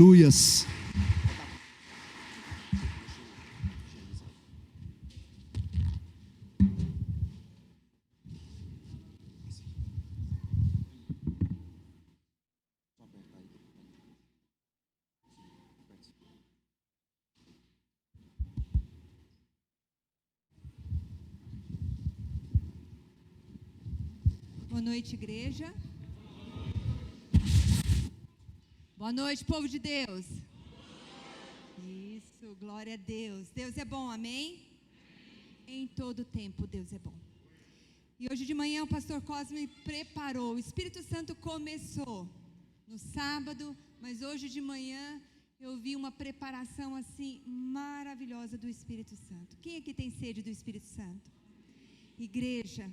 Aleluias. Boa noite, igreja. Boa noite, povo de Deus. Isso, glória a Deus. Deus é bom, amém? Em todo tempo, Deus é bom. E hoje de manhã o pastor Cosme preparou. O Espírito Santo começou no sábado, mas hoje de manhã eu vi uma preparação assim maravilhosa do Espírito Santo. Quem aqui tem sede do Espírito Santo? Igreja,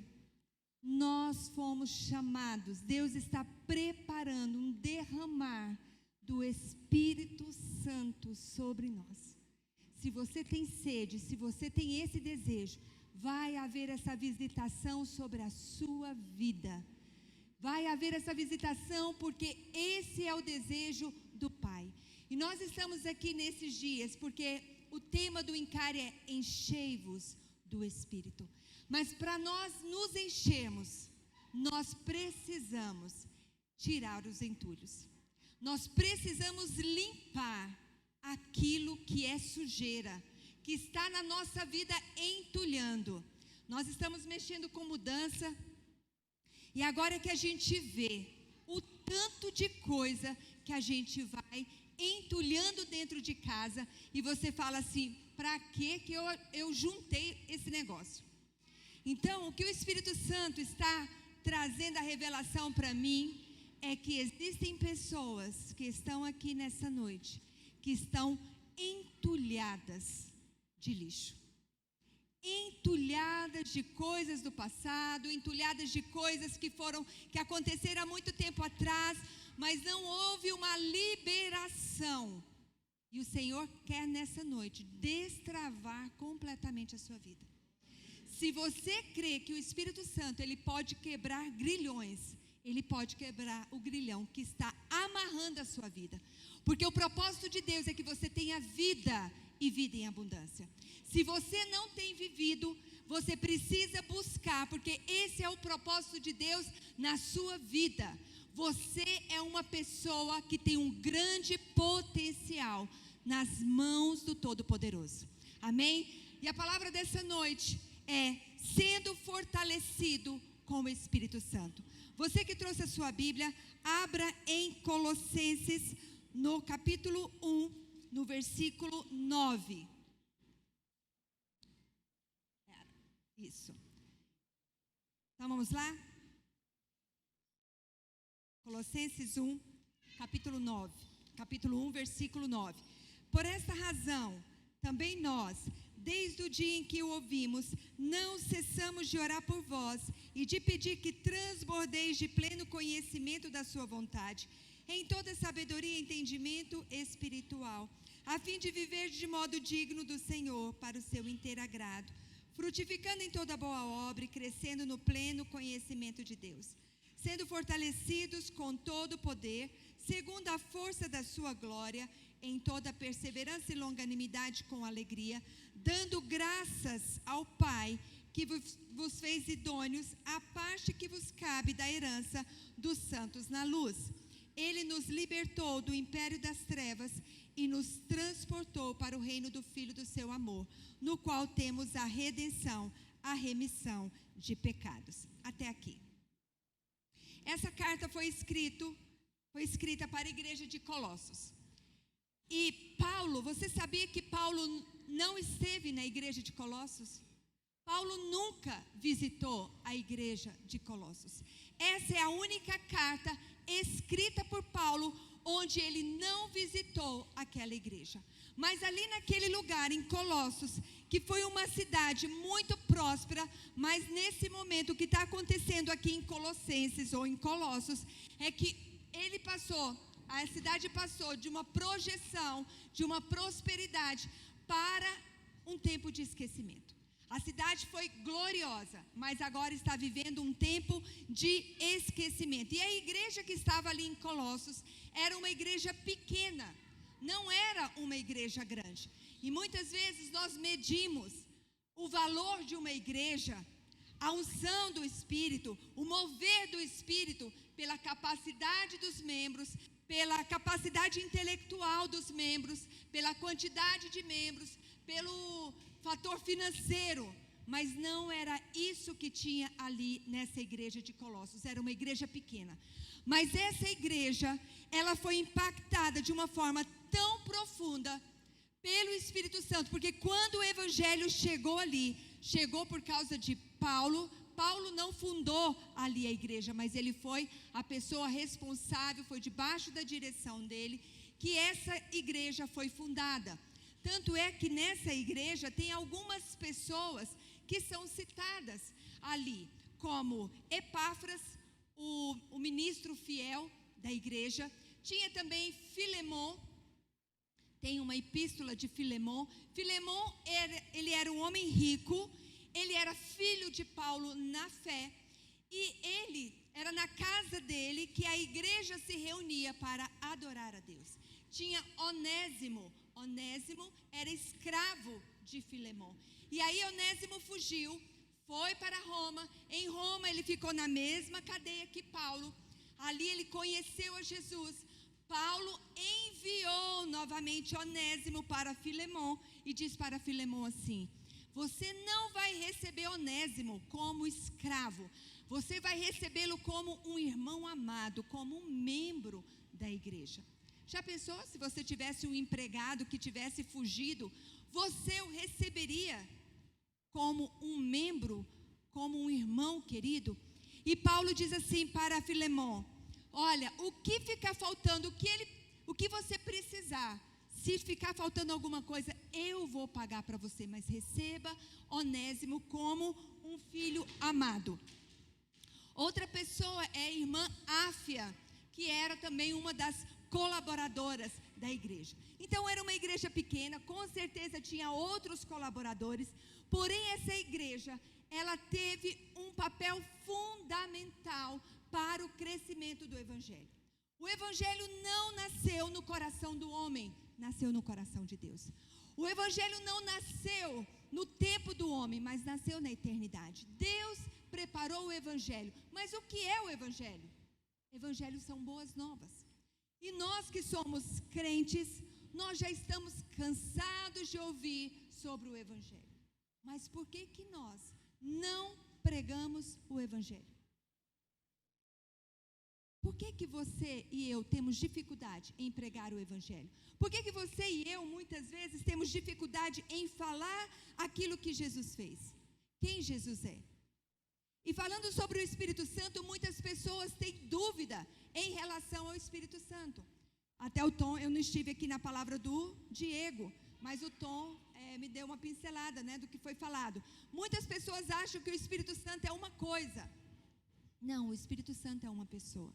nós fomos chamados, Deus está preparando um derramar do Espírito Santo sobre nós. Se você tem sede, se você tem esse desejo, vai haver essa visitação sobre a sua vida. Vai haver essa visitação porque esse é o desejo do Pai. E nós estamos aqui nesses dias porque o tema do Encare é enchei-vos do Espírito. Mas para nós nos enchermos, nós precisamos tirar os entulhos. Nós precisamos limpar aquilo que é sujeira, que está na nossa vida entulhando. Nós estamos mexendo com mudança e agora é que a gente vê o tanto de coisa que a gente vai entulhando dentro de casa e você fala assim, para que eu juntei esse negócio? Então, o que o Espírito Santo está trazendo a revelação para mim é que existem pessoas que estão aqui nessa noite, que estão entulhadas de lixo, entulhadas de coisas do passado, entulhadas de coisas que aconteceram há muito tempo atrás, mas não houve uma liberação. E o Senhor quer nessa noite destravar completamente a sua vida. Se você crê que o Espírito Santo, ele pode quebrar grilhões, ele pode quebrar o grilhão que está amarrando a sua vida. Porque o propósito de Deus é que você tenha vida e vida em abundância. Se você não tem vivido, você precisa buscar, porque esse é o propósito de Deus na sua vida. Você é uma pessoa que tem um grande potencial nas mãos do Todo-Poderoso. Amém? E a palavra dessa noite é sendo fortalecido com o Espírito Santo. Você que trouxe a sua Bíblia, abra em Colossenses, no capítulo 1, no versículo 9. Isso. Então vamos lá? Colossenses 1, capítulo 9. Capítulo 1, versículo 9. Por esta razão, também nós, desde o dia em que o ouvimos, não cessamos de orar por vós e de pedir que transbordeis de pleno conhecimento da sua vontade, em toda sabedoria e entendimento espiritual, a fim de viver de modo digno do Senhor, para o seu inteiro agrado, frutificando em toda boa obra e crescendo no pleno conhecimento de Deus, sendo fortalecidos com todo o poder, segundo a força da sua glória, em toda perseverança e longanimidade com alegria, dando graças ao Pai, que vos fez idôneos à parte que vos cabe da herança dos santos na luz. Ele nos libertou do império das trevas e nos transportou para o reino do Filho do seu amor, no qual temos a redenção, a remissão de pecados. Até aqui. Essa carta foi escrita para a igreja de Colossos. E Paulo, você sabia que Paulo não esteve na igreja de Colossos? Paulo nunca visitou a igreja de Colossos. Essa é a única carta escrita por Paulo onde ele não visitou aquela igreja. Mas ali naquele lugar, em Colossos, que foi uma cidade muito próspera, mas nesse momento o que está acontecendo aqui em Colossenses ou em Colossos é que a cidade passou de uma projeção, de uma prosperidade para um tempo de esquecimento. A cidade foi gloriosa, mas agora está vivendo um tempo de esquecimento. E a igreja que estava ali em Colossos era uma igreja pequena, uma igreja grande. E muitas vezes nós medimos o valor de uma igreja, a unção do Espírito, o mover do Espírito, pela capacidade dos membros, pela capacidade intelectual dos membros, pela quantidade de membros, pelo fator financeiro. Mas não era isso que tinha ali nessa igreja de Colossos, era uma igreja pequena. Mas essa igreja, ela foi impactada de uma forma tão profunda pelo Espírito Santo, porque quando o Evangelho chegou ali, chegou por causa de Paulo. Paulo não fundou ali a igreja, mas ele foi a pessoa responsável, foi debaixo da direção dele, que essa igreja foi fundada. Tanto é que nessa igreja tem algumas pessoas que são citadas ali, como Epáfras, o ministro fiel da igreja. Tinha também Filemon, tem uma epístola de Filemon. Filemon, ele era um homem rico, ele era filho de Paulo na fé, e ele era na casa dele que a igreja se reunia para adorar a Deus. Tinha Onésimo. Onésimo era escravo de Filemon. E aí Onésimo fugiu, foi para Roma. Em Roma ele ficou na mesma cadeia que Paulo. Ali ele conheceu a Jesus. Paulo enviou novamente Onésimo para Filemon e diz para Filemon assim: você não vai receber Onésimo como escravo, você vai recebê-lo como um irmão amado, como um membro da igreja. Já pensou se você tivesse um empregado que tivesse fugido, você o receberia como um membro, como um irmão querido? E Paulo diz assim para Filemon: olha, o que ficar faltando, o que você precisar, se ficar faltando alguma coisa, eu vou pagar para você, mas receba Onésimo como um filho amado. Outra pessoa é a irmã Áfia, que era também uma das colaboradoras da igreja. Então era uma igreja pequena, com certeza tinha outros colaboradores, porém essa igreja, ela teve um papel fundamental para o crescimento do Evangelho. O Evangelho não nasceu no coração do homem, nasceu no coração de Deus. O Evangelho não nasceu no tempo do homem, mas nasceu na eternidade. Deus preparou o Evangelho. Mas o que é o Evangelho? Evangelho são boas novas. E nós que somos crentes, nós já estamos cansados de ouvir sobre o Evangelho. Mas por que nós não pregamos o Evangelho? Por que você e eu temos dificuldade em pregar o Evangelho? Por que você e eu muitas vezes temos dificuldade em falar aquilo que Jesus fez? Quem Jesus é? E falando sobre o Espírito Santo, muitas pessoas têm dúvida em relação ao Espírito Santo. Até o Tom, eu não estive aqui na palavra do Diego, mas o Tom me deu uma pincelada, do que foi falado. Muitas pessoas acham que o Espírito Santo é uma coisa. Não, o Espírito Santo é uma pessoa.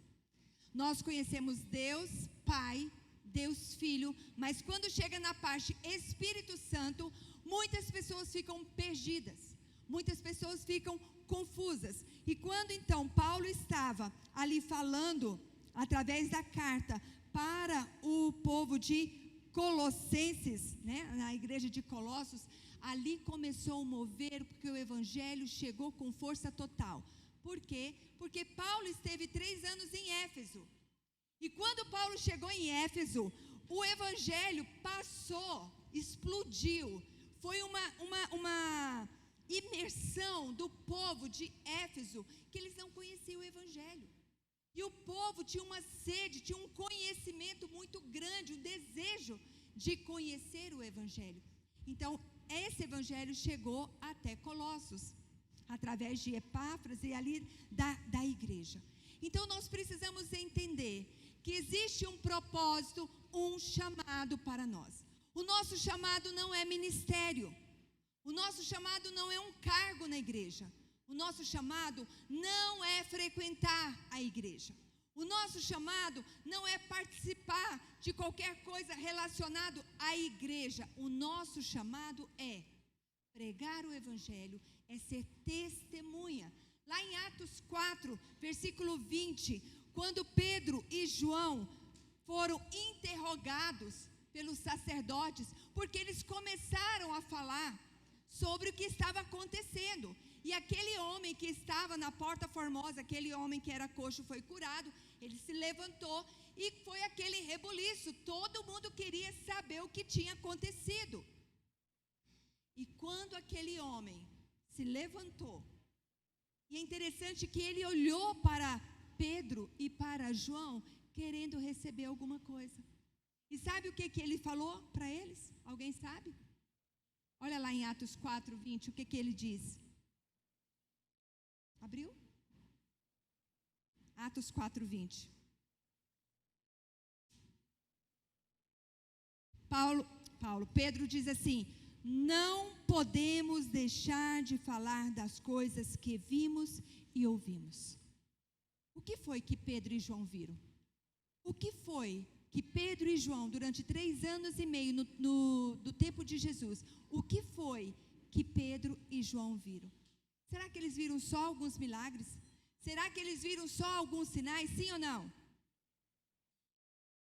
Nós conhecemos Deus Pai, Deus Filho, mas quando chega na parte Espírito Santo, muitas pessoas ficam perdidas, muitas pessoas ficam confusas. E quando então Paulo estava ali falando, através da carta, para o povo de Colossenses, na igreja de Colossos, ali começou a mover, porque o Evangelho chegou com força total. Por quê? Porque Paulo esteve 3 anos em Éfeso. E quando Paulo chegou em Éfeso, o Evangelho passou, explodiu. Foi uma imersão do povo de Éfeso, que eles não conheciam o Evangelho. E o povo tinha uma sede, tinha um conhecimento muito grande, um desejo de conhecer o Evangelho. Então, esse Evangelho chegou até Colossos, através de Epáfras e ali da igreja. Então nós precisamos entender que existe um propósito, um chamado para nós. O nosso chamado não é ministério. O nosso chamado não é um cargo na igreja. O nosso chamado não é frequentar a igreja. O nosso chamado não é participar de qualquer coisa relacionado à igreja. O nosso chamado é pregar o Evangelho, é ser testemunha. Lá em Atos 4, versículo 20, quando Pedro e João foram interrogados pelos sacerdotes, porque eles começaram a falar sobre o que estava acontecendo. E aquele homem que estava na Porta Formosa, aquele homem que era coxo, foi curado. Ele se levantou e foi aquele rebuliço. Todo mundo queria saber o que tinha acontecido. E quando aquele homem se levantou, e é interessante que ele olhou para Pedro e para João, querendo receber alguma coisa. E sabe o que ele falou para eles? Alguém sabe? Olha lá em Atos 4:20, o que ele diz? Abriu? Atos 4:20. Pedro diz assim: não podemos deixar de falar das coisas que vimos e ouvimos. O que foi que Pedro e João viram? O que foi que Pedro e João, durante 3 anos e meio do tempo de Jesus, o que foi que Pedro e João viram? Será que eles viram só alguns milagres? Será que eles viram só alguns sinais, sim ou não?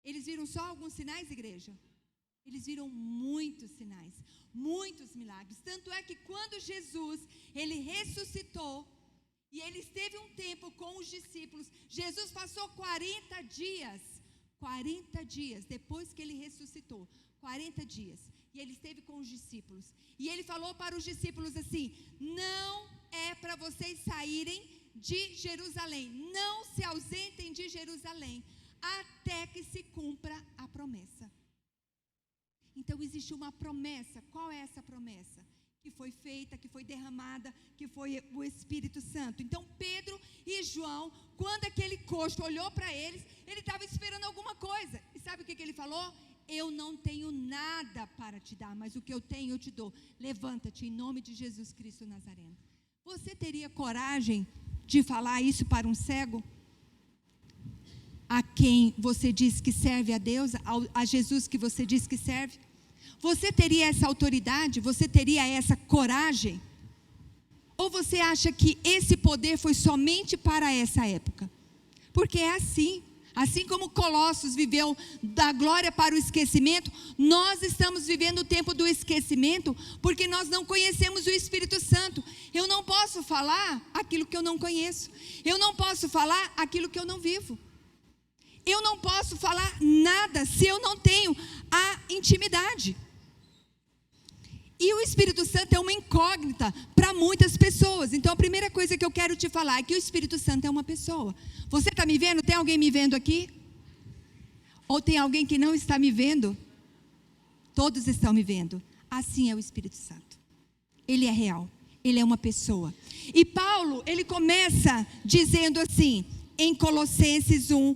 Eles viram só alguns sinais, igreja? Eles viram muitos sinais, muitos milagres. Tanto é que quando Jesus, ele ressuscitou, e ele esteve um tempo com os discípulos, Jesus passou 40 dias, depois que ele ressuscitou, 40 dias, e ele esteve com os discípulos, e ele falou para os discípulos assim: não é para vocês saírem de Jerusalém, não se ausentem de Jerusalém, até que se cumpra a promessa. Então existe uma promessa. Qual é essa promessa? Que foi feita, que foi derramada, que foi o Espírito Santo. Então Pedro e João, quando aquele coxo olhou para eles, ele estava esperando alguma coisa. E sabe o que ele falou? Eu não tenho nada para te dar, mas o que eu tenho eu te dou. Levanta-te em nome de Jesus Cristo Nazareno. Você teria coragem de falar isso para um cego? A quem você diz que serve a Deus, a Jesus que você diz que serve? Você teria essa autoridade? Você teria essa coragem? Ou você acha que esse poder foi somente para essa época? Porque é assim como Colossos viveu da glória para o esquecimento, nós estamos vivendo o tempo do esquecimento, porque nós não conhecemos o Espírito Santo. Eu não posso falar aquilo que eu não conheço, eu não posso falar aquilo que eu não vivo. Eu não posso falar nada se eu não tenho a intimidade. E o Espírito Santo é uma incógnita para muitas pessoas. Então a primeira coisa que eu quero te falar é que o Espírito Santo é uma pessoa. Você está me vendo? Tem alguém me vendo aqui? Ou tem alguém que não está me vendo? Todos estão me vendo. Assim é o Espírito Santo. Ele é real. Ele é uma pessoa. E Paulo, ele começa dizendo assim, em Colossenses 1,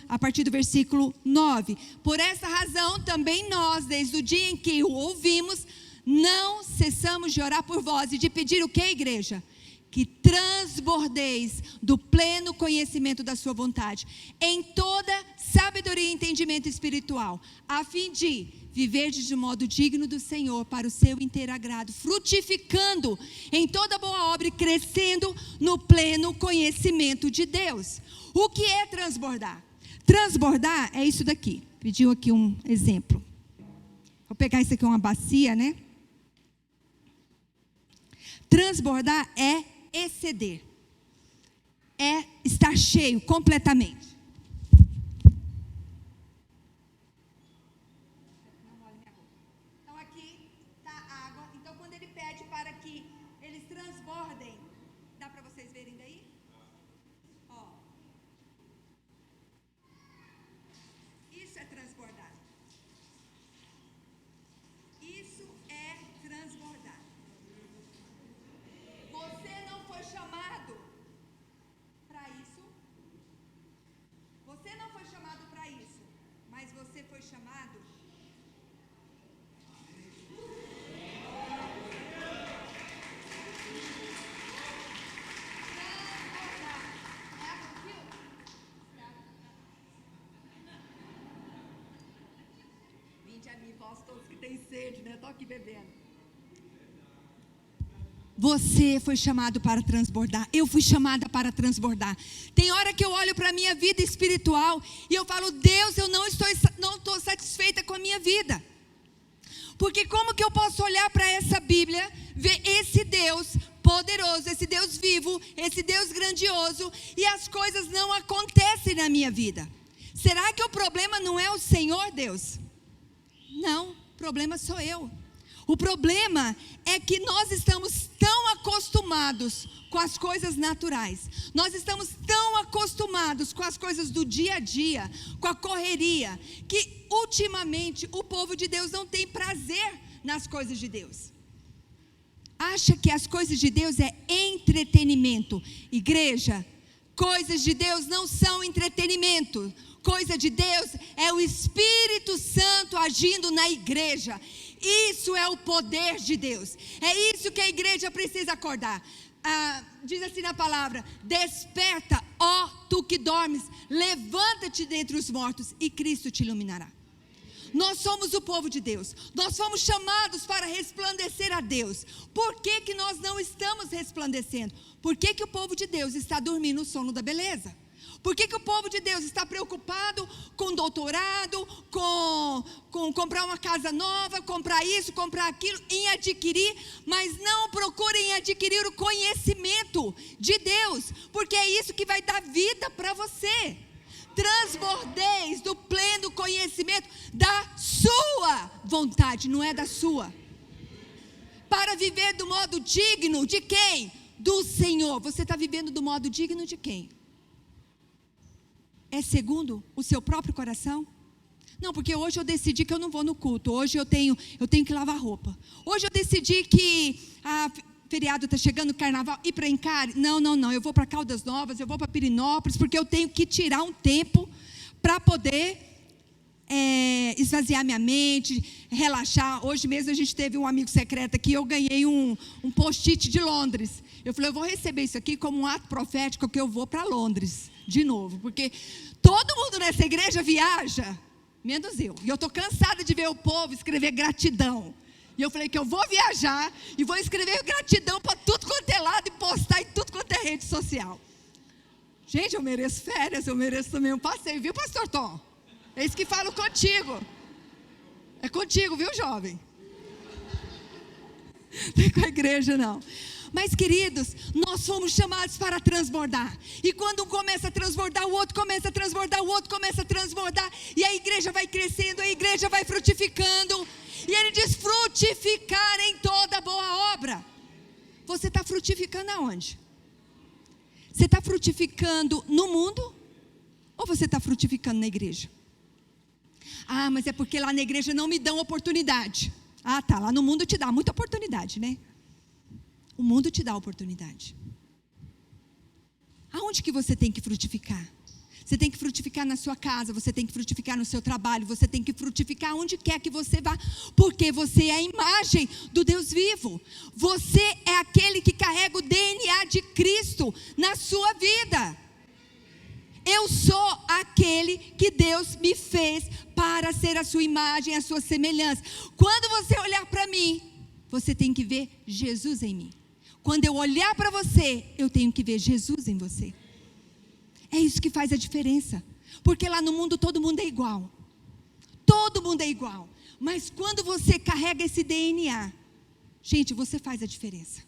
a partir do versículo 9. Por essa razão, também nós, desde o dia em que o ouvimos, não cessamos de orar por vós e de pedir o que, igreja? Que transbordeis do pleno conhecimento da sua vontade, em toda sabedoria e entendimento espiritual, a fim de viverdes de modo digno do Senhor, para o seu inteiro agrado, frutificando em toda boa obra e crescendo no pleno conhecimento de Deus. O que é transbordar? Transbordar é isso daqui. Pediu aqui um exemplo. Vou pegar isso aqui, uma bacia, né? Transbordar é exceder. É estar cheio completamente. Vós todos que têm sede, né? Estou aqui bebendo. Você foi chamado para transbordar. Eu fui chamada para transbordar. Tem hora que eu olho para a minha vida espiritual e eu falo, Deus, eu não estou satisfeita com a minha vida. Porque como que eu posso olhar para essa Bíblia, ver esse Deus poderoso, esse Deus vivo, esse Deus grandioso, e as coisas não acontecem na minha vida? Será que o problema não é o Senhor, Deus? Não, o problema sou eu. O problema é que nós estamos tão acostumados com as coisas naturais. Nós estamos tão acostumados com as coisas do dia a dia, com a correria, que ultimamente o povo de Deus não tem prazer nas coisas de Deus. Acha que as coisas de Deus é entretenimento. Igreja, coisas de Deus não são entretenimento. Coisa de Deus é o Espírito Santo agindo na igreja. Isso é o poder de Deus. É isso que a igreja precisa acordar. Diz assim na palavra: desperta, ó tu que dormes, levanta-te dentre os mortos e Cristo te iluminará. Nós somos o povo de Deus. Nós fomos chamados para resplandecer a Deus. Por que que nós não estamos resplandecendo? Por que que o povo de Deus está dormindo o sono da beleza? Por que que o povo de Deus está preocupado com doutorado, com comprar uma casa nova, comprar isso, comprar aquilo, em adquirir, mas não procurem adquirir o conhecimento de Deus, porque é isso que vai dar vida para você. Transbordeis do pleno conhecimento da sua vontade, não é da sua. Para viver do modo digno de quem? Do Senhor. Você está vivendo do modo digno de quem? É segundo o seu próprio coração? Não, porque hoje eu decidi que eu não vou no culto. Hoje eu tenho que lavar roupa. Hoje eu decidi que feriado está chegando, carnaval, ir para Encare. Não. Eu vou para Caldas Novas, eu vou para Pirinópolis, porque eu tenho que tirar um tempo para poder esvaziar minha mente, relaxar. Hoje mesmo a gente teve um amigo secreto aqui, eu ganhei um post-it de Londres. Eu falei, eu vou receber isso aqui como um ato profético que eu vou para Londres de novo, porque todo mundo nessa igreja viaja, menos eu. E eu estou cansada de ver o povo escrever gratidão. E eu falei que eu vou viajar e vou escrever gratidão para tudo quanto é lado e postar em tudo quanto é rede social. Gente, eu mereço férias, eu mereço também um passeio, viu, pastor Tom? É isso que falo contigo. É contigo, viu, jovem? Não é com a igreja, não. Mas, queridos, nós fomos chamados para transbordar. E quando um começa a transbordar, o outro começa a transbordar, o outro começa a transbordar. E a igreja vai crescendo, a igreja vai frutificando. E ele diz, frutificar em toda boa obra. Você está frutificando aonde? Você está frutificando no mundo? Ou você está frutificando na igreja? Ah, mas é porque lá na igreja não me dão oportunidade. Ah, tá, lá no mundo te dá muita oportunidade, né? O mundo te dá oportunidade. Aonde que você tem que frutificar? Você tem que frutificar na sua casa, você tem que frutificar no seu trabalho, você tem que frutificar onde quer que você vá, porque você é a imagem do Deus vivo. Você é aquele que carrega o DNA de Cristo na sua vida. Eu sou aquele que Deus me fez para ser a sua imagem, a sua semelhança. Quando você olhar para mim, você tem que ver Jesus em mim. Quando eu olhar para você, eu tenho que ver Jesus em você. É isso que faz a diferença. Porque lá no mundo todo mundo é igual. Todo mundo é igual. Mas quando você carrega esse DNA, gente, você faz a diferença.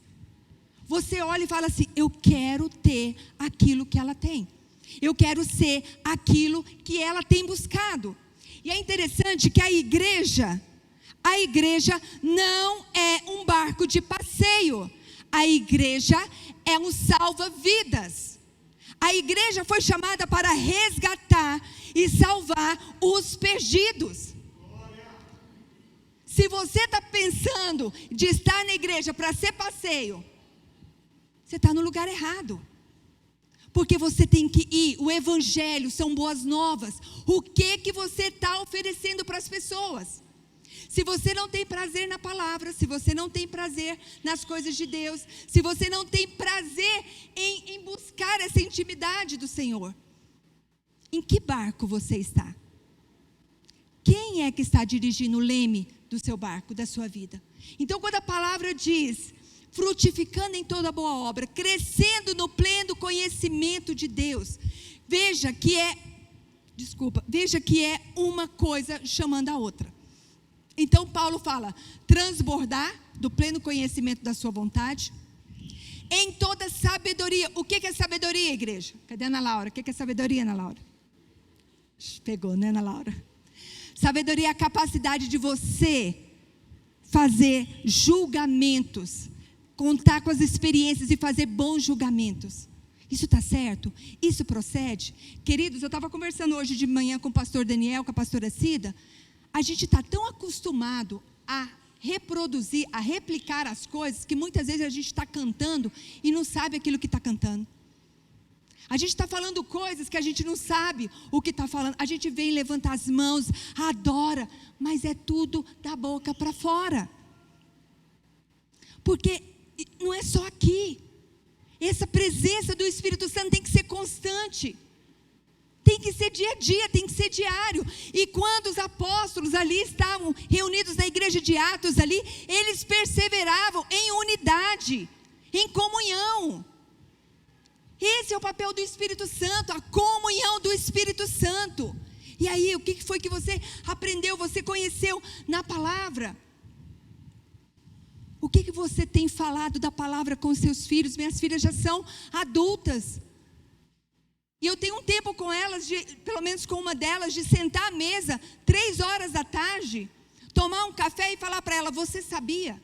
Você olha e fala assim, eu quero ter aquilo que ela tem. Eu quero ser aquilo que ela tem buscado. E é interessante que a igreja não é um barco de passeio. A igreja é um salva-vidas. A igreja foi chamada para resgatar e salvar os perdidos. Se você está pensando de estar na igreja para ser passeio, você está no lugar errado. Porque você tem que ir, o evangelho são boas novas. O que você está oferecendo para as pessoas? Se você não tem prazer na palavra, se você não tem prazer nas coisas de Deus, se você não tem prazer em buscar essa intimidade do Senhor, em que barco você está? Quem é que está dirigindo o leme do seu barco, da sua vida? Então, quando a palavra diz, frutificando em toda boa obra, crescendo no pleno conhecimento de Deus. Veja que é uma coisa chamando a outra. Então Paulo fala, transbordar do pleno conhecimento da sua vontade, em toda sabedoria. O que é sabedoria, igreja? Cadê a Ana Laura? O que é sabedoria, Ana Laura? Pegou, né, Ana Laura? Sabedoria é a capacidade de você fazer julgamentos, contar com as experiências e fazer bons julgamentos. Isso está certo? Isso procede? Queridos, eu estava conversando hoje de manhã com o pastor Daniel, com a pastora Cida. A gente está tão acostumado a reproduzir, a replicar as coisas, que muitas vezes a gente está cantando e não sabe aquilo que está cantando. A gente está falando coisas que a gente não sabe o que está falando. A gente vem, levanta as mãos, adora, mas é tudo da boca para fora. Porque não é só aqui. Essa presença do Espírito Santo tem que ser constante. Tem que ser dia a dia, tem que ser diário. E quando os apóstolos ali estavam reunidos na igreja de Atos ali, eles perseveravam em unidade, em comunhão. Esse é o papel do Espírito Santo, a comunhão do Espírito Santo. E aí, o que foi que você aprendeu, você conheceu na palavra? O que você tem falado da palavra com seus filhos? Minhas filhas já são adultas. E eu tenho um tempo com elas, pelo menos com uma delas, de sentar à mesa, 3 horas da tarde, tomar um café e falar para ela, você sabia?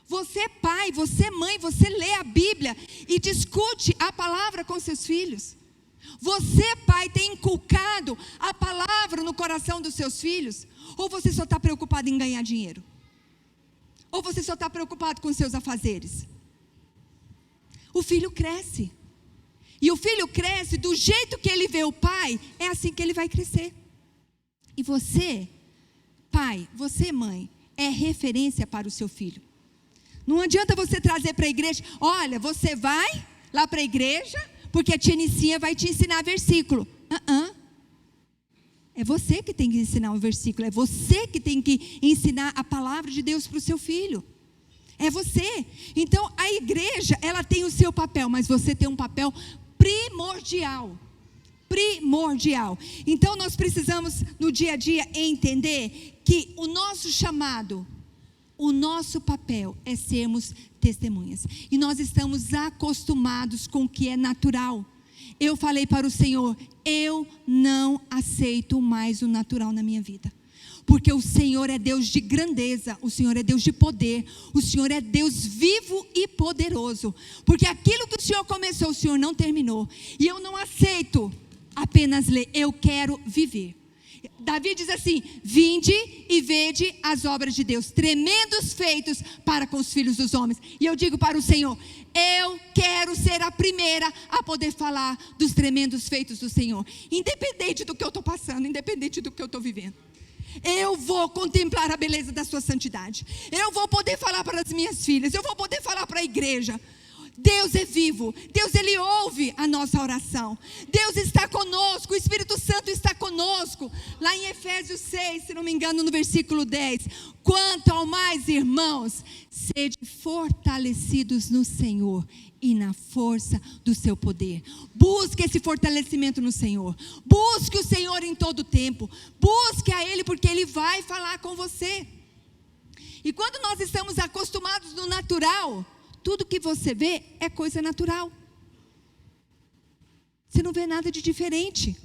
Você pai, você mãe, você lê a Bíblia e discute a palavra com seus filhos. Você pai tem inculcado a palavra no coração dos seus filhos? Ou você só está preocupado em ganhar dinheiro? Ou você só está preocupado com seus afazeres? O filho cresce. E o filho cresce do jeito que ele vê o pai, é assim que ele vai crescer. E você, pai, você mãe, é referência para o seu filho. Não adianta você trazer para a igreja, olha, você vai lá para a igreja, porque a tia Nicinha vai te ensinar versículo. É você que tem que ensinar um versículo, é você que tem que ensinar a palavra de Deus para o seu filho. É você. Então a igreja, ela tem o seu papel, mas você tem um papel primordial. Primordial. Então nós precisamos no dia a dia entender que o nosso chamado, o nosso papel é sermos testemunhas. E nós estamos acostumados com o que é natural. Eu falei para o Senhor, eu não aceito mais o natural na minha vida. Porque o Senhor é Deus de grandeza, o Senhor é Deus de poder, o Senhor é Deus vivo e poderoso. Porque aquilo que o Senhor começou, o Senhor não terminou. E eu não aceito apenas ler, eu quero viver. Davi diz assim, vinde e vede as obras de Deus, tremendos feitos para com os filhos dos homens. E eu digo para o Senhor, eu quero ser a primeira a poder falar dos tremendos feitos do Senhor. Independente do que eu estou passando, independente do que eu estou vivendo. Eu vou contemplar a beleza da sua santidade. Eu vou poder falar para as minhas filhas, eu vou poder falar para a igreja. Deus é vivo, Deus ele ouve a nossa oração, Deus está conosco, o Espírito Santo está conosco, lá em Efésios 6, se não me engano no versículo 10, quanto ao mais irmãos, sede fortalecidos no Senhor e na força do seu poder. Busque esse fortalecimento no Senhor, busque o Senhor em todo tempo, busque a Ele porque Ele vai falar com você. E quando nós estamos acostumados no natural, tudo que você vê é coisa natural. Você não vê nada de diferente.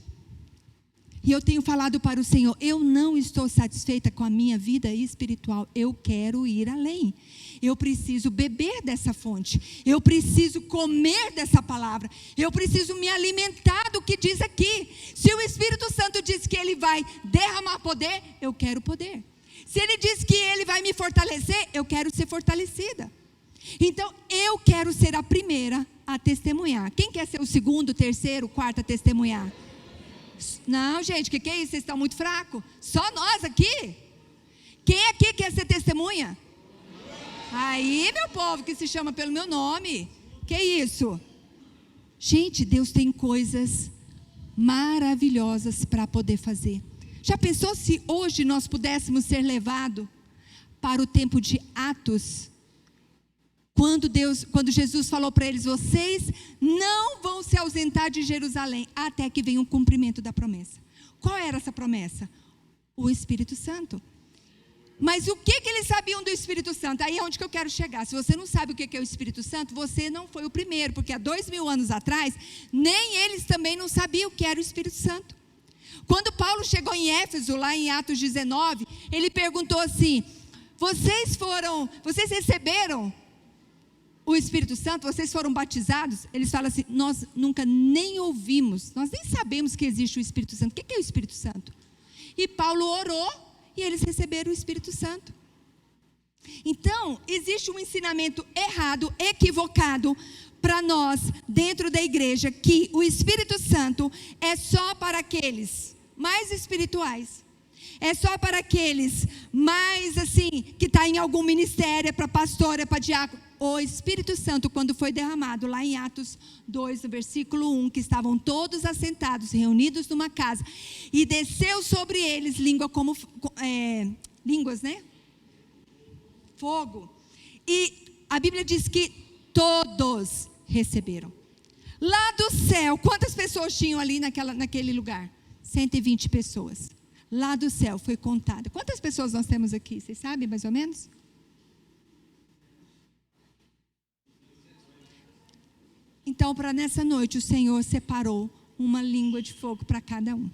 E eu tenho falado para o Senhor, eu não estou satisfeita com a minha vida espiritual. Eu quero ir além. Eu preciso beber dessa fonte. Eu preciso comer dessa palavra. Eu preciso me alimentar do que diz aqui. Se o Espírito Santo diz que Ele vai derramar poder, eu quero poder. Se Ele diz que Ele vai me fortalecer, eu quero ser fortalecida. Então, eu quero ser a primeira a testemunhar. Quem quer ser o segundo, terceiro, quarto a testemunhar? Não, gente, que é isso? Vocês estão muito fracos. Só nós aqui. Quem aqui quer ser testemunha? Aí, meu povo, que se chama pelo meu nome. Que isso? Gente, Deus tem coisas maravilhosas para poder fazer. Já pensou se hoje nós pudéssemos ser levados para o tempo de Atos? Quando Jesus falou para eles: vocês não vão se ausentar de Jerusalém até que venha o cumprimento da promessa. Qual era essa promessa? O Espírito Santo. Mas o que eles sabiam do Espírito Santo? Aí é onde que eu quero chegar. Se você não sabe o que é o Espírito Santo, você não foi o primeiro, porque há 2000 anos atrás, nem eles também não sabiam o que era o Espírito Santo. Quando Paulo chegou em Éfeso, lá em Atos 19, ele perguntou assim: vocês receberam o Espírito Santo? Vocês foram batizados? Eles falam assim: nós nunca nem ouvimos, nós nem sabemos que existe o Espírito Santo. O que é o Espírito Santo? E Paulo orou e eles receberam o Espírito Santo. Então, existe um ensinamento errado, equivocado para nós dentro da igreja, que o Espírito Santo é só para aqueles mais espirituais. É só para aqueles mais assim, que está em algum ministério, é para pastor, é para diácono. O Espírito Santo, quando foi derramado lá em Atos 2, no versículo 1, que estavam todos assentados, reunidos numa casa, e desceu sobre eles línguas, né? Fogo. E a Bíblia diz que todos receberam. Lá do céu, quantas pessoas tinham ali naquele lugar? 120 pessoas. Lá do céu foi contada. Quantas pessoas nós temos aqui? Vocês sabem mais ou menos? Então, para nessa noite, o Senhor separou uma língua de fogo para cada um.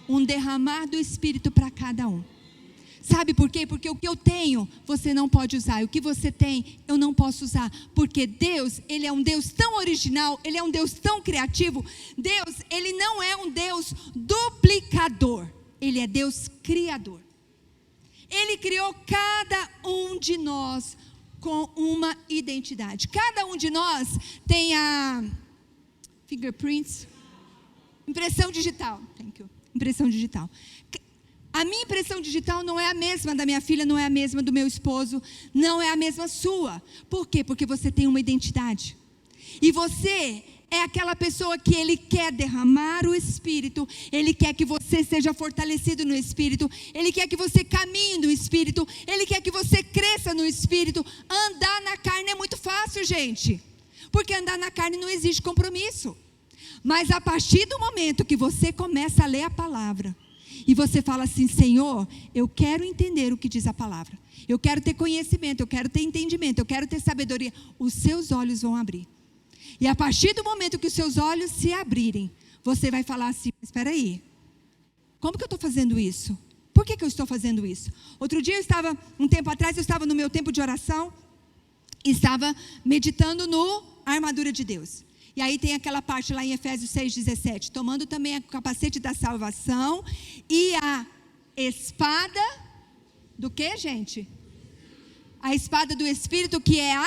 Um derramar do Espírito para cada um. Sabe por quê? Porque o que eu tenho, você não pode usar. E o que você tem, eu não posso usar. Porque Deus, Ele é um Deus tão original, Ele é um Deus tão criativo. Deus, Ele não é um Deus duplicador. Ele é Deus criador. Ele criou cada um de nós com uma identidade. Cada um de nós tem a fingerprints, impressão digital. Thank you. Impressão digital. A minha impressão digital não é a mesma da minha filha, não é a mesma do meu esposo, não é a mesma sua. Por quê? Porque você tem uma identidade. E você é aquela pessoa que Ele quer derramar o Espírito, Ele quer que você seja fortalecido no Espírito, Ele quer que você caminhe no Espírito, Ele quer que você cresça no Espírito. Andar na carne é muito fácil, gente, porque andar na carne não existe compromisso. Mas a partir do momento que você começa a ler a palavra, e você fala assim: Senhor, eu quero entender o que diz a palavra, eu quero ter conhecimento, eu quero ter entendimento, eu quero ter sabedoria, os seus olhos vão abrir. E a partir do momento que os seus olhos se abrirem, você vai falar assim: espera aí, como que eu estou fazendo isso? Por que eu estou fazendo isso? Outro dia um tempo atrás, eu estava no meu tempo de oração, e estava meditando no armadura de Deus. E aí tem aquela parte lá em Efésios 6,17, tomando também o capacete da salvação e a espada do que, gente? A espada do Espírito, que é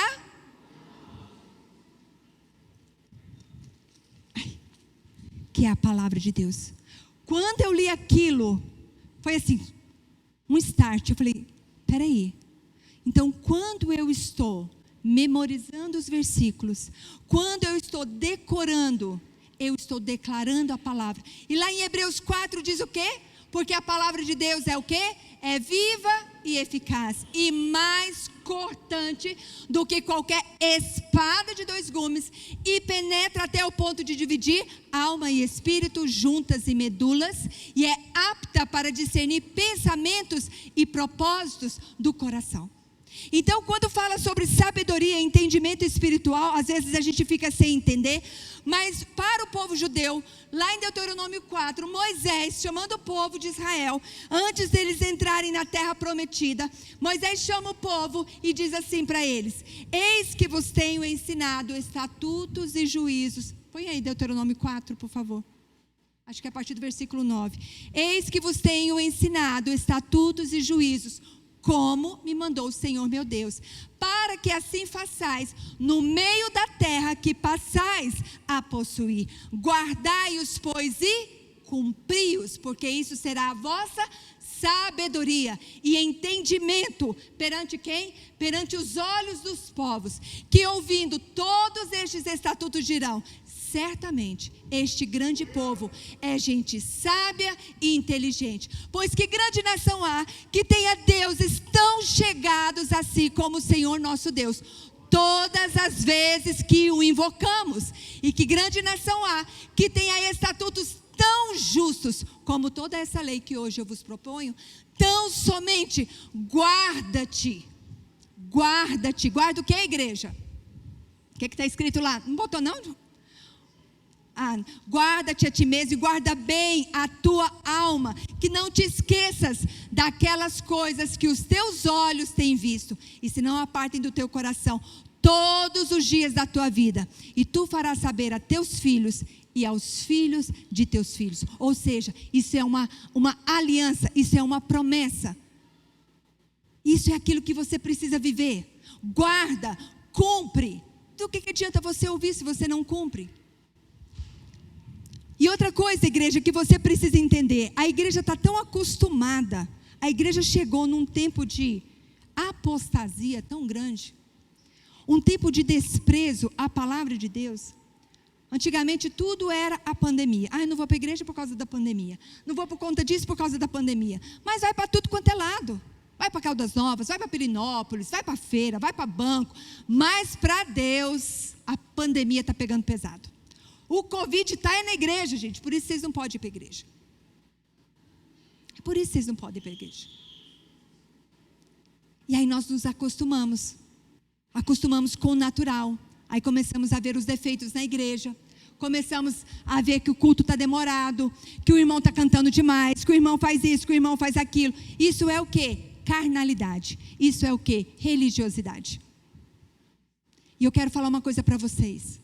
que é a palavra de Deus. Quando eu li aquilo, foi assim, um start. Eu falei: peraí, então quando eu estou memorizando os versículos, quando eu estou decorando, eu estou declarando a palavra. E lá em Hebreus 4 diz o quê? Porque a palavra de Deus é o quê? É viva e eficaz, e mais cortante do que qualquer espada de 2 gumes, e penetra até o ponto de dividir alma e espírito, juntas e medulas, e é apta para discernir pensamentos e propósitos do coração. Então, quando fala sobre sabedoria e entendimento espiritual, às vezes a gente fica sem entender, mas para o povo judeu, lá em Deuteronômio 4, Moisés, chamando o povo de Israel, antes deles entrarem na terra prometida, Moisés chama o povo e diz assim para eles: eis que vos tenho ensinado estatutos e juízos. Põe aí Deuteronômio 4, por favor. Acho que é a partir do versículo 9. Eis que vos tenho ensinado estatutos e juízos, como me mandou o Senhor meu Deus, para que assim façais no meio da terra que passais a possuir. Guardai-os, pois, e cumpri-os, porque isso será a vossa sabedoria e entendimento perante quem? Perante os olhos dos povos, que ouvindo todos estes estatutos dirão: certamente este grande povo é gente sábia e inteligente. Pois que grande nação há que tenha deuses tão chegados a si como o Senhor nosso Deus. todas as vezes que o invocamos. E que grande nação há que tenha estatutos tão justos como toda essa lei que hoje eu vos proponho. Tão somente guarda-te. Guarda-te. Guarda o que, igreja? O que está escrito lá? Não botou não? Guarda-te a ti mesmo e guarda bem a tua alma, que não te esqueças daquelas coisas que os teus olhos têm visto, e se não apartem do teu coração todos os dias da tua vida, e tu farás saber a teus filhos e aos filhos de teus filhos. Ou seja, isso é uma aliança, isso é uma promessa, isso é aquilo que você precisa viver. Guarda, cumpre. Do que adianta você ouvir se você não cumpre? E outra coisa, igreja, que você precisa entender: a igreja está tão acostumada, a igreja chegou num tempo de apostasia tão grande, um tempo de desprezo à palavra de Deus. Antigamente tudo era a pandemia. Eu não vou para a igreja por causa da pandemia, não vou por conta disso por causa da pandemia, mas vai para tudo quanto é lado. Vai para Caldas Novas, vai para Pirinópolis, vai para feira, vai para banco, mas para Deus a pandemia está pegando pesado. O Covid está na igreja, gente, por isso vocês não podem ir para a igreja. Por isso vocês não podem ir para a igreja. E aí nós nos acostumamos com o natural. Aí começamos a ver os defeitos na igreja, começamos a ver que o culto está demorado, que o irmão está cantando demais, que o irmão faz isso, que o irmão faz aquilo. Isso é o quê? Carnalidade. Isso é o quê? Religiosidade. E eu quero falar uma coisa para vocês.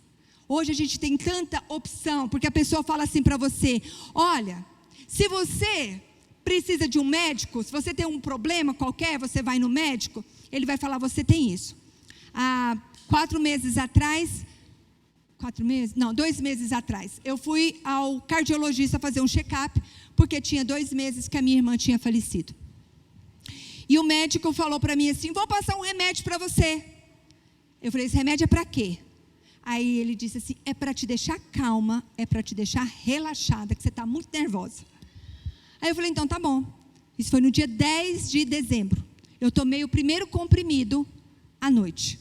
Hoje a gente tem tanta opção, porque a pessoa fala assim para você: olha, se você precisa de um médico, se você tem um problema qualquer, você vai no médico, ele vai falar: você tem isso. Há 2 meses atrás, eu fui ao cardiologista fazer um check-up, porque tinha 2 meses que a minha irmã tinha falecido. E o médico falou para mim assim: vou passar um remédio para você. Eu falei: esse remédio é para quê? Aí ele disse assim: é para te deixar calma, é para te deixar relaxada, que você está muito nervosa. Aí eu falei: então tá bom. Isso foi no dia 10 de dezembro. Eu tomei o primeiro comprimido à noite.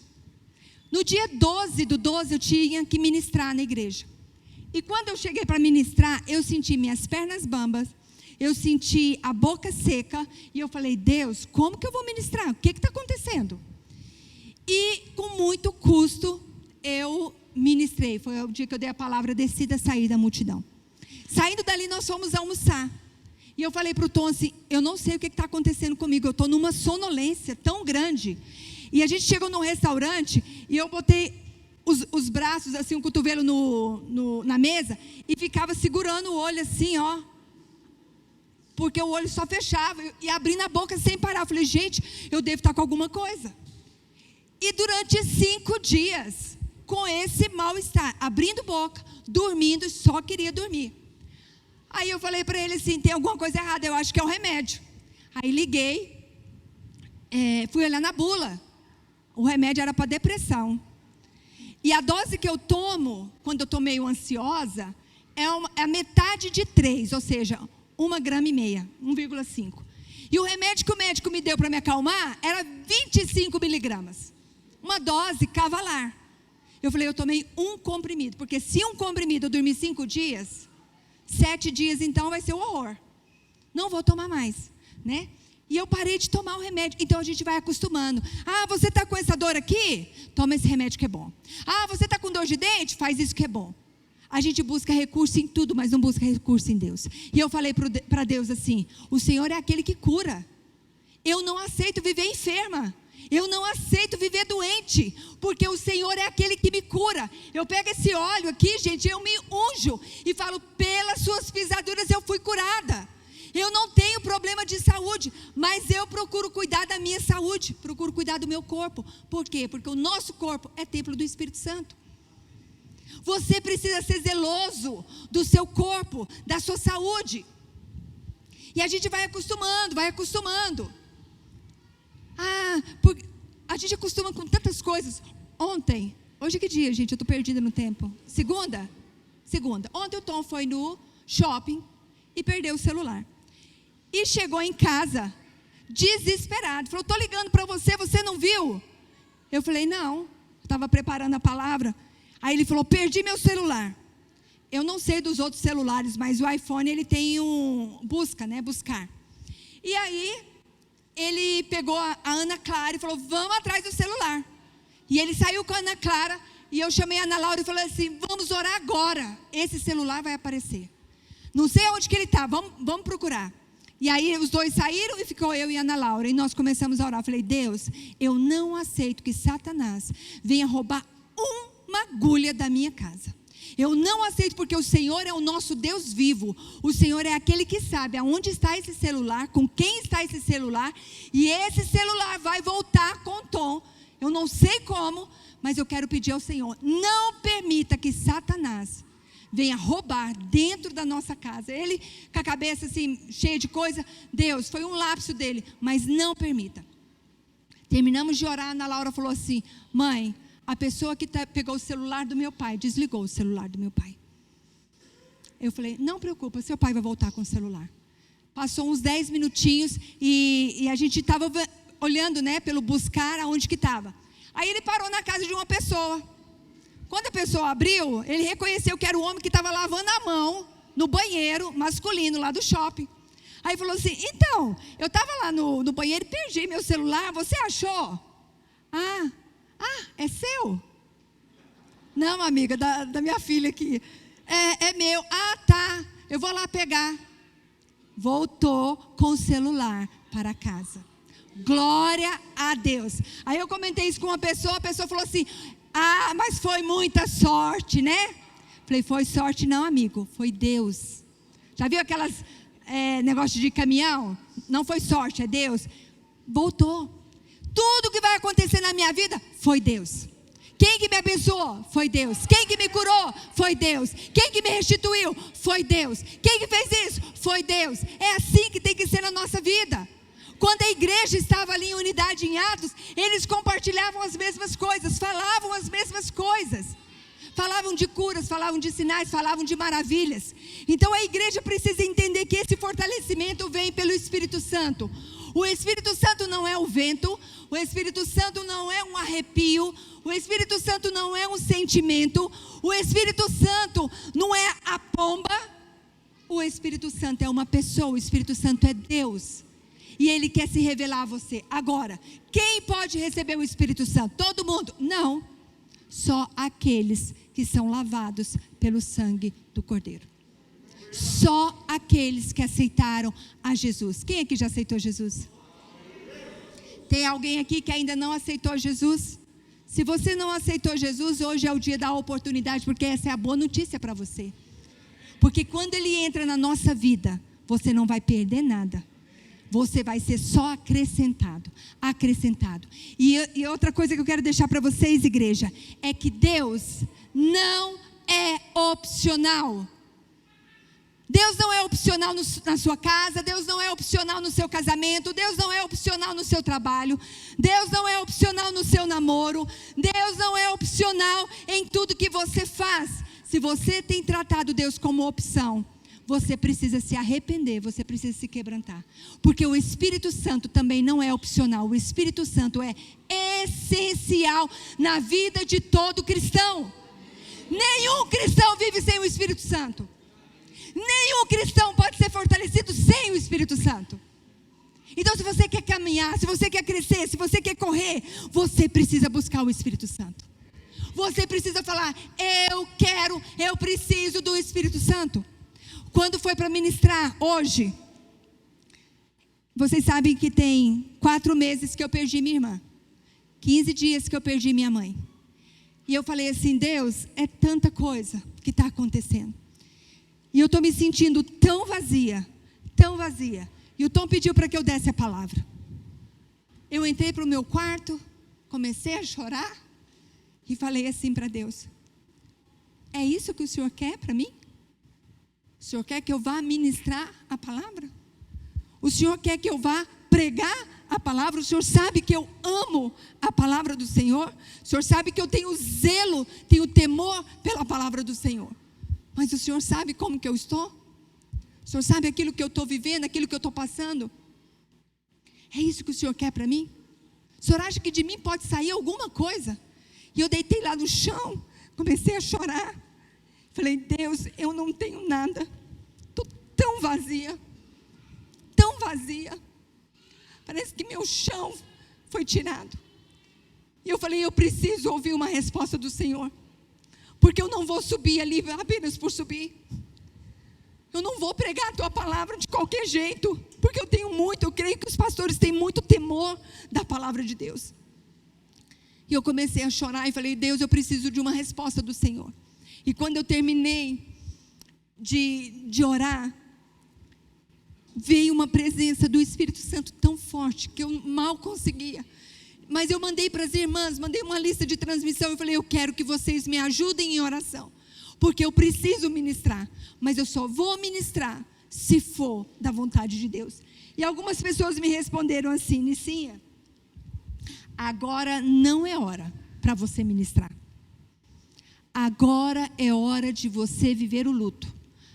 No dia 12 do 12 eu tinha que ministrar na igreja. E quando eu cheguei para ministrar, eu senti minhas pernas bambas, eu senti a boca seca, e eu falei: Deus, como que eu vou ministrar? O que está acontecendo? E com muito custo, eu ministrei. Foi o dia que eu dei a palavra: decida sair da multidão. Saindo dali, nós fomos almoçar. E eu falei para o Tom assim: eu não sei o que está acontecendo comigo, eu estou numa sonolência tão grande. E a gente chegou num restaurante, e eu botei os braços, assim, o cotovelo na mesa, e ficava segurando o olho assim, ó. Porque o olho só fechava, e abrindo a boca sem parar. Eu falei: gente, eu devo estar com alguma coisa. E durante 5 dias, com esse mal-estar, abrindo boca, dormindo, só queria dormir. Aí eu falei para ele assim: tem alguma coisa errada, eu acho que é o remédio. Aí liguei, fui olhar na bula. O remédio era para depressão. E a dose que eu tomo, quando eu estou meio ansiosa, é a metade de 3, ou seja, 1,5 gramas, 1,5. E o remédio que o médico me deu para me acalmar era 25 miligramas. Uma dose cavalar. Eu falei: eu tomei um comprimido, porque se um comprimido eu dormir 5 dias, 7 dias então vai ser um horror. Não vou tomar mais, né? E eu parei de tomar o remédio. Então a gente vai acostumando. Você está com essa dor aqui? Toma esse remédio que é bom. Você está com dor de dente? Faz isso que é bom. A gente busca recurso em tudo, mas não busca recurso em Deus. E eu falei para Deus assim: o Senhor é aquele que cura. Eu não aceito viver enferma. Eu não aceito viver doente, porque o Senhor é aquele que me cura. Eu pego esse óleo aqui, gente, eu me unjo e falo: pelas suas pisaduras eu fui curada. Eu não tenho problema de saúde, mas eu procuro cuidar da minha saúde, procuro cuidar do meu corpo. Por quê? Porque o nosso corpo é templo do Espírito Santo. Você precisa ser zeloso do seu corpo, da sua saúde. E a gente vai acostumando, a gente acostuma com tantas coisas. Hoje que dia, gente? Eu estou perdida no tempo. Segunda. Ontem o Tom foi no shopping e perdeu o celular. E chegou em casa, desesperado. Falou: estou ligando para você, você não viu? Eu falei: não, estava preparando a palavra. Aí ele falou, perdi meu celular. Eu não sei dos outros celulares, mas o iPhone ele tem buscar. E aí, ele pegou a Ana Clara e falou, vamos atrás do celular. E ele saiu com a Ana Clara, e eu chamei a Ana Laura e falei assim, vamos orar agora, esse celular vai aparecer. Não sei onde que ele está, vamos procurar. E aí os dois saíram e ficou eu e a Ana Laura, e nós começamos a orar. Eu falei, Deus, eu não aceito que Satanás venha roubar uma agulha da minha casa. Eu não aceito, porque o Senhor é o nosso Deus vivo. O Senhor é aquele que sabe aonde está esse celular, com quem está esse celular. E esse celular vai voltar com Tom. Eu não sei como, mas eu quero pedir ao Senhor. Não permita que Satanás venha roubar dentro da nossa casa. Ele com a cabeça assim, cheia de coisa. Deus, foi um lapso dele, mas não permita. Terminamos de orar, a Ana Laura falou assim, mãe, a pessoa que pegou o celular do meu pai, desligou o celular do meu pai. Eu falei, não preocupa, seu pai vai voltar com o celular. Passou uns 10 minutinhos e a gente estava olhando, pelo buscar aonde que estava. Aí ele parou na casa de uma pessoa. Quando a pessoa abriu, ele reconheceu que era o homem que estava lavando a mão no banheiro masculino lá do shopping. Aí falou assim, então, eu estava lá no banheiro e perdi meu celular, você achou? É seu? Não, amiga, da minha filha aqui. É meu. Tá, eu vou lá pegar. Voltou com o celular para casa. Glória a Deus. Aí eu comentei isso com a pessoa falou assim, mas foi muita sorte, né? Falei, foi sorte não, amigo, foi Deus. Já viu aquelas negócio de caminhão? Não foi sorte, é Deus. Voltou. Tudo que vai acontecer na minha vida, foi Deus. Quem que me abençoou? Foi Deus. Quem que me curou? Foi Deus. Quem que me restituiu? Foi Deus. Quem que fez isso? Foi Deus. É assim que tem que ser na nossa vida. Quando a igreja estava ali em unidade em Atos, eles compartilhavam as mesmas coisas, falavam as mesmas coisas. Falavam de curas, falavam de sinais, falavam de maravilhas. Então a igreja precisa entender que esse fortalecimento vem pelo Espírito Santo. O Espírito Santo não é o vento, o Espírito Santo não é um arrepio, o Espírito Santo não é um sentimento, o Espírito Santo não é a pomba, o Espírito Santo é uma pessoa, o Espírito Santo é Deus. E Ele quer se revelar a você. Agora, quem pode receber o Espírito Santo? Todo mundo? Não. Só aqueles que são lavados pelo sangue do Cordeiro. Só aqueles que aceitaram a Jesus. Quem aqui já aceitou Jesus? Tem alguém aqui que ainda não aceitou Jesus? Se você não aceitou Jesus, hoje é o dia da oportunidade, porque essa é a boa notícia para você. Porque quando Ele entra na nossa vida, você não vai perder nada. Você vai ser só acrescentado. E outra coisa que eu quero deixar para vocês, igreja, é que Deus não é opcional. Deus não é opcional na sua casa, Deus não é opcional no seu casamento, Deus não é opcional no seu trabalho, Deus não é opcional no seu namoro, Deus não é opcional em tudo que você faz. Se você tem tratado Deus como opção, você precisa se arrepender, você precisa se quebrantar. Porque o Espírito Santo também não é opcional, o Espírito Santo é essencial na vida de todo cristão. Nenhum cristão vive sem o Espírito Santo. Nenhum cristão pode ser fortalecido sem o Espírito Santo. Então, se você quer caminhar, se você quer crescer, se você quer correr, você precisa buscar o Espírito Santo. Você precisa falar, eu preciso do Espírito Santo. Quando foi para ministrar hoje, vocês sabem que tem 4 meses que eu perdi minha irmã. 15 dias que eu perdi minha mãe. E eu falei assim, Deus, é tanta coisa que está acontecendo. E eu estou me sentindo tão vazia. E o Tom pediu para que eu desse a palavra. Eu entrei para o meu quarto, comecei a chorar e falei assim para Deus, é isso que o Senhor quer para mim? O Senhor quer que eu vá ministrar a palavra? O Senhor quer que eu vá pregar a palavra? O Senhor sabe que eu amo a palavra do Senhor? O Senhor sabe que eu tenho zelo, tenho temor pela palavra do Senhor? Mas o Senhor sabe como que eu estou? O Senhor sabe aquilo que eu estou vivendo, aquilo que eu estou passando? É isso que o Senhor quer para mim? O Senhor acha que de mim pode sair alguma coisa? E eu deitei lá no chão, comecei a chorar. Falei, Deus, eu não tenho nada. Estou tão vazia. Tão vazia. Parece que meu chão foi tirado. E eu falei, eu preciso ouvir uma resposta do Senhor. Porque eu não vou subir ali apenas por subir. Eu não vou pregar a tua palavra de qualquer jeito. Porque eu creio que os pastores têm muito temor da palavra de Deus. E eu comecei a chorar e falei, Deus, eu preciso de uma resposta do Senhor. E quando eu terminei de orar, veio uma presença do Espírito Santo tão forte que eu mal conseguia. Mas eu mandei para as irmãs, mandei uma lista de transmissão. Eu falei, eu quero que vocês me ajudem em oração. Porque eu preciso ministrar. Mas eu só vou ministrar se for da vontade de Deus. E algumas pessoas me responderam assim, Nicinha, agora não é hora para você ministrar. Agora é hora de você viver o luto.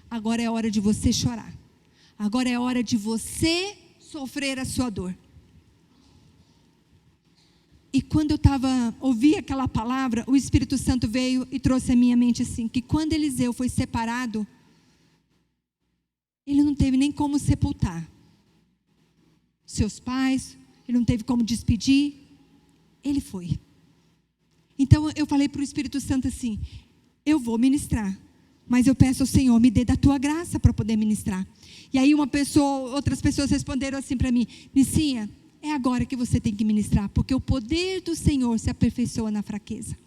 Agora é hora de você chorar. Agora é hora de você sofrer a sua dor. E quando eu ouvi aquela palavra, o Espírito Santo veio e trouxe à minha mente assim, que quando Eliseu foi separado, ele não teve nem como sepultar seus pais, ele não teve como despedir, ele foi. Então eu falei para o Espírito Santo assim, eu vou ministrar, mas eu peço ao Senhor, me dê da tua graça para poder ministrar. E aí outras pessoas responderam assim para mim, Nicinha, é agora que você tem que ministrar, porque o poder do Senhor se aperfeiçoa na fraqueza.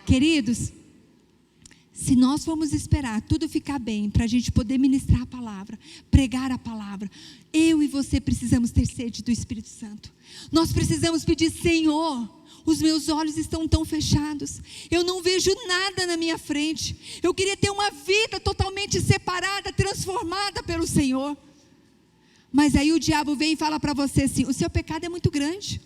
Queridos, se nós formos esperar tudo ficar bem, para a gente poder ministrar a palavra, pregar a palavra, eu e você precisamos ter sede do Espírito Santo. Nós precisamos pedir, Senhor, os meus olhos estão tão fechados, eu não vejo nada na minha frente, eu queria ter uma vida totalmente separada, transformada pelo Senhor. Mas aí o diabo vem e fala para você assim, o seu pecado é muito grande,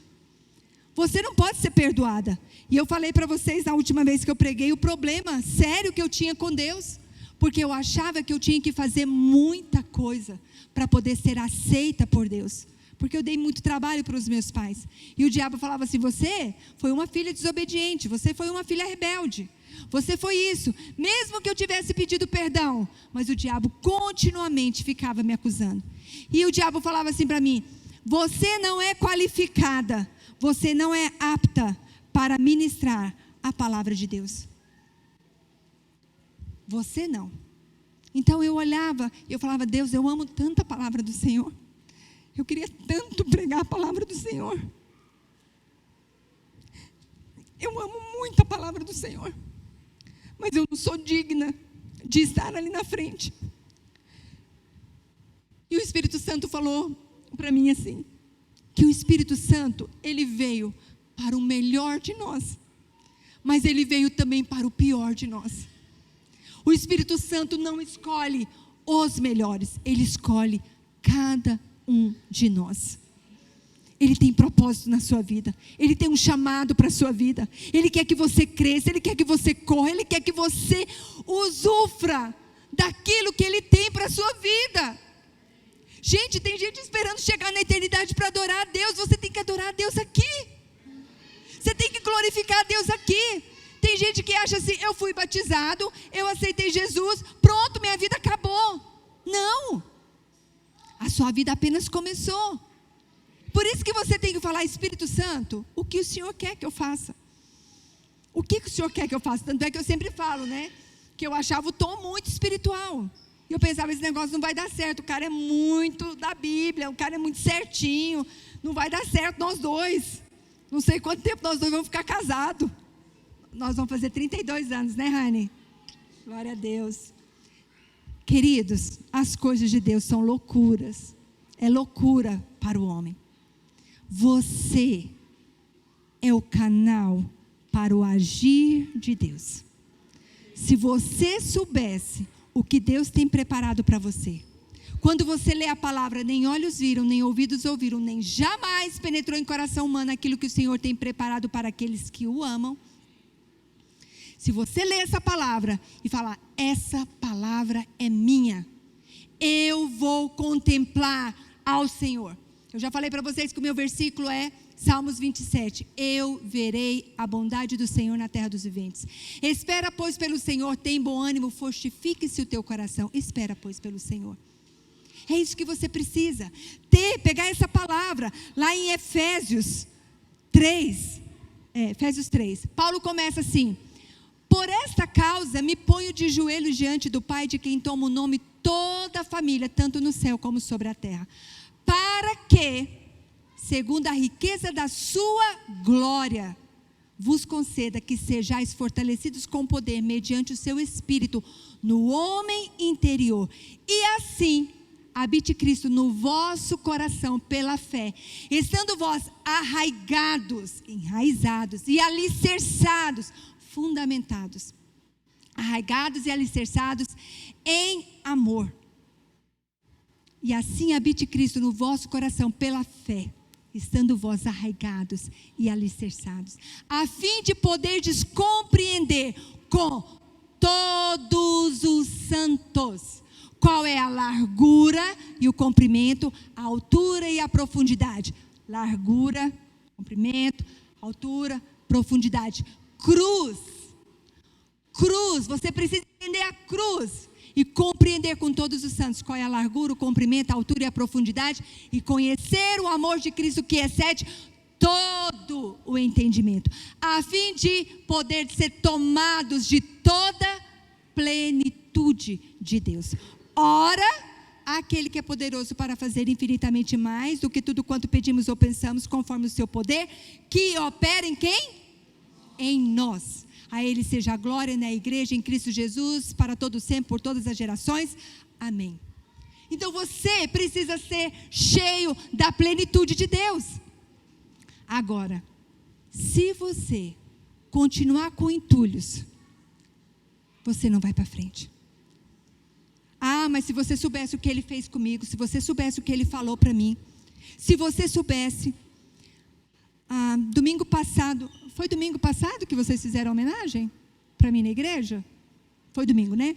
você não pode ser perdoada. E eu falei para vocês na última vez que eu preguei, o problema sério que eu tinha com Deus, porque eu achava que eu tinha que fazer muita coisa para poder ser aceita por Deus, porque eu dei muito trabalho para os meus pais, e o diabo falava assim, você foi uma filha desobediente, você foi uma filha rebelde, você foi isso, mesmo que eu tivesse pedido perdão, mas o diabo continuamente ficava me acusando, e o diabo falava assim para mim, você não é qualificada, você não é apta para ministrar a palavra de Deus, você não. Então eu olhava, eu falava, Deus, eu amo tanto a palavra do Senhor, eu queria tanto pregar a palavra do Senhor, eu amo muito a palavra do Senhor, mas eu não sou digna de estar ali na frente. E o Espírito Santo falou para mim assim, que o Espírito Santo, ele veio para o melhor de nós, mas ele veio também para o pior de nós. O Espírito Santo não escolhe os melhores, ele escolhe cada um de nós. Ele tem propósito na sua vida, ele tem um chamado para a sua vida, ele quer que você cresça, ele quer que você corra, ele quer que você usufra daquilo que ele tem para a sua vida. Gente, tem gente esperando chegar na eternidade para adorar a Deus. Você tem que adorar a Deus aqui, você tem que glorificar a Deus aqui. Tem gente que acha assim, eu fui batizado, eu aceitei Jesus, pronto, minha vida acabou. Não, a sua vida apenas começou. Por isso que você tem que falar, Espírito Santo, o que o Senhor quer que eu faça? O que o Senhor quer que eu faça? Tanto é que eu sempre falo, né, que eu achava o tom muito espiritual, e eu pensava, esse negócio não vai dar certo, o cara é muito da Bíblia, o cara é muito certinho, não vai dar certo nós dois, não sei quanto tempo nós dois vamos ficar casados. Nós vamos fazer 32 anos, né, Rani? Glória a Deus. Queridos, as coisas de Deus são loucuras, é loucura para o homem. Você é o canal para o agir de Deus. Se você soubesse o que Deus tem preparado para você, quando você lê a palavra, nem olhos viram, nem ouvidos ouviram, nem jamais penetrou em coração humano aquilo que o Senhor tem preparado para aqueles que o amam. Se você ler essa palavra e falar, essa palavra é minha, eu vou contemplar ao Senhor. Eu já falei para vocês que o meu versículo é Salmos 27. Eu verei a bondade do Senhor na terra dos viventes. Espera, pois, pelo Senhor, tem bom ânimo, fortifique-se o teu coração. Espera, pois, pelo Senhor. É isso que você precisa. Pegar essa palavra lá em Efésios 3. Efésios 3. Paulo começa assim: por esta causa me ponho de joelhos diante do Pai, de quem toma o nome toda a família, tanto no céu como sobre a terra, para que, segundo a riqueza da sua glória, vos conceda que sejais fortalecidos com poder, mediante o seu Espírito, no homem interior. E assim, habite Cristo no vosso coração pela fé, estando vós enraizados e alicerçados, fundamentados, arraigados e alicerçados em amor. E assim habite Cristo no vosso coração pela fé, estando vós arraigados e alicerçados, a fim de poderdes compreender com todos os santos qual é a largura e o comprimento, a altura e a profundidade. Largura, comprimento, altura, profundidade. Cruz, você precisa entender a cruz e compreender com todos os santos qual é a largura, o comprimento, a altura e a profundidade, e conhecer o amor de Cristo que excede todo o entendimento, a fim de poder ser tomados de toda plenitude de Deus. Ora, aquele que é poderoso para fazer infinitamente mais do que tudo quanto pedimos ou pensamos, conforme o seu poder, que opera em quem? Em nós. A Ele seja a glória na igreja, em Cristo Jesus, para todo sempre, por todas as gerações. Amém. Então você precisa ser cheio da plenitude de Deus. Agora, se você continuar com entulhos, você não vai para frente. Ah, mas se você soubesse o que Ele fez comigo, se você soubesse o que Ele falou para mim, se você soubesse, domingo passado, foi domingo passado que vocês fizeram homenagem para mim na igreja? Foi domingo, né?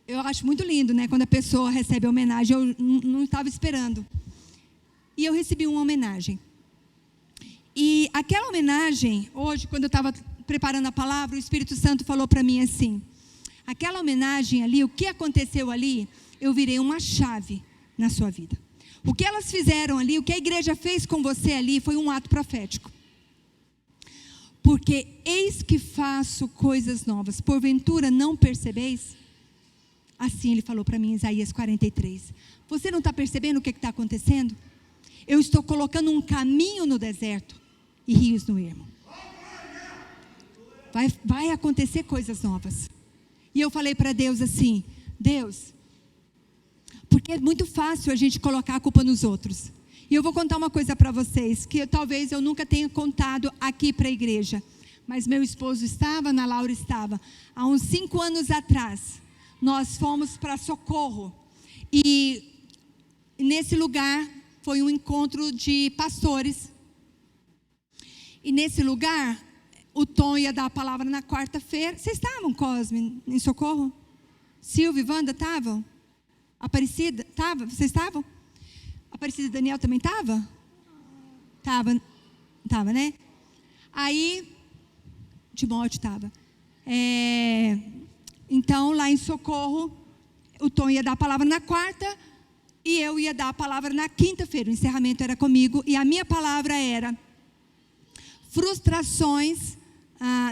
Eu acho muito lindo, né? Quando a pessoa recebe a homenagem, eu não estava esperando. E eu recebi uma homenagem. E aquela homenagem, hoje, quando eu estava preparando a palavra, o Espírito Santo falou para mim assim: aquela homenagem ali, o que aconteceu ali, eu virei uma chave na sua vida. O que elas fizeram ali, o que a igreja fez com você ali, foi um ato profético. Porque eis que faço coisas novas, porventura não percebeis? Assim Ele falou para mim em Isaías 43. Você não está percebendo o que está acontecendo? Eu estou colocando um caminho no deserto e rios no ermo. Vai acontecer coisas novas. E eu falei para Deus assim: Deus, porque é muito fácil a gente colocar a culpa nos outros. E eu vou contar uma coisa para vocês, que talvez eu nunca tenha contado aqui para a igreja. Mas meu esposo estava, Ana Laura estava. Há uns 5 anos atrás, nós fomos para Socorro. E nesse lugar foi um encontro de pastores. E nesse lugar, o Tom ia dar a palavra na quarta-feira. Vocês estavam, Cosme, em Socorro? Silvia e Wanda estavam? Aparecida, estava? Vocês estavam? Aparecida e Daniel também estava? Estava, né? Aí, Timóteo estava. Então, lá em Socorro, o Tom ia dar a palavra na quarta e eu ia dar a palavra na quinta-feira. O encerramento era comigo e a minha palavra era frustrações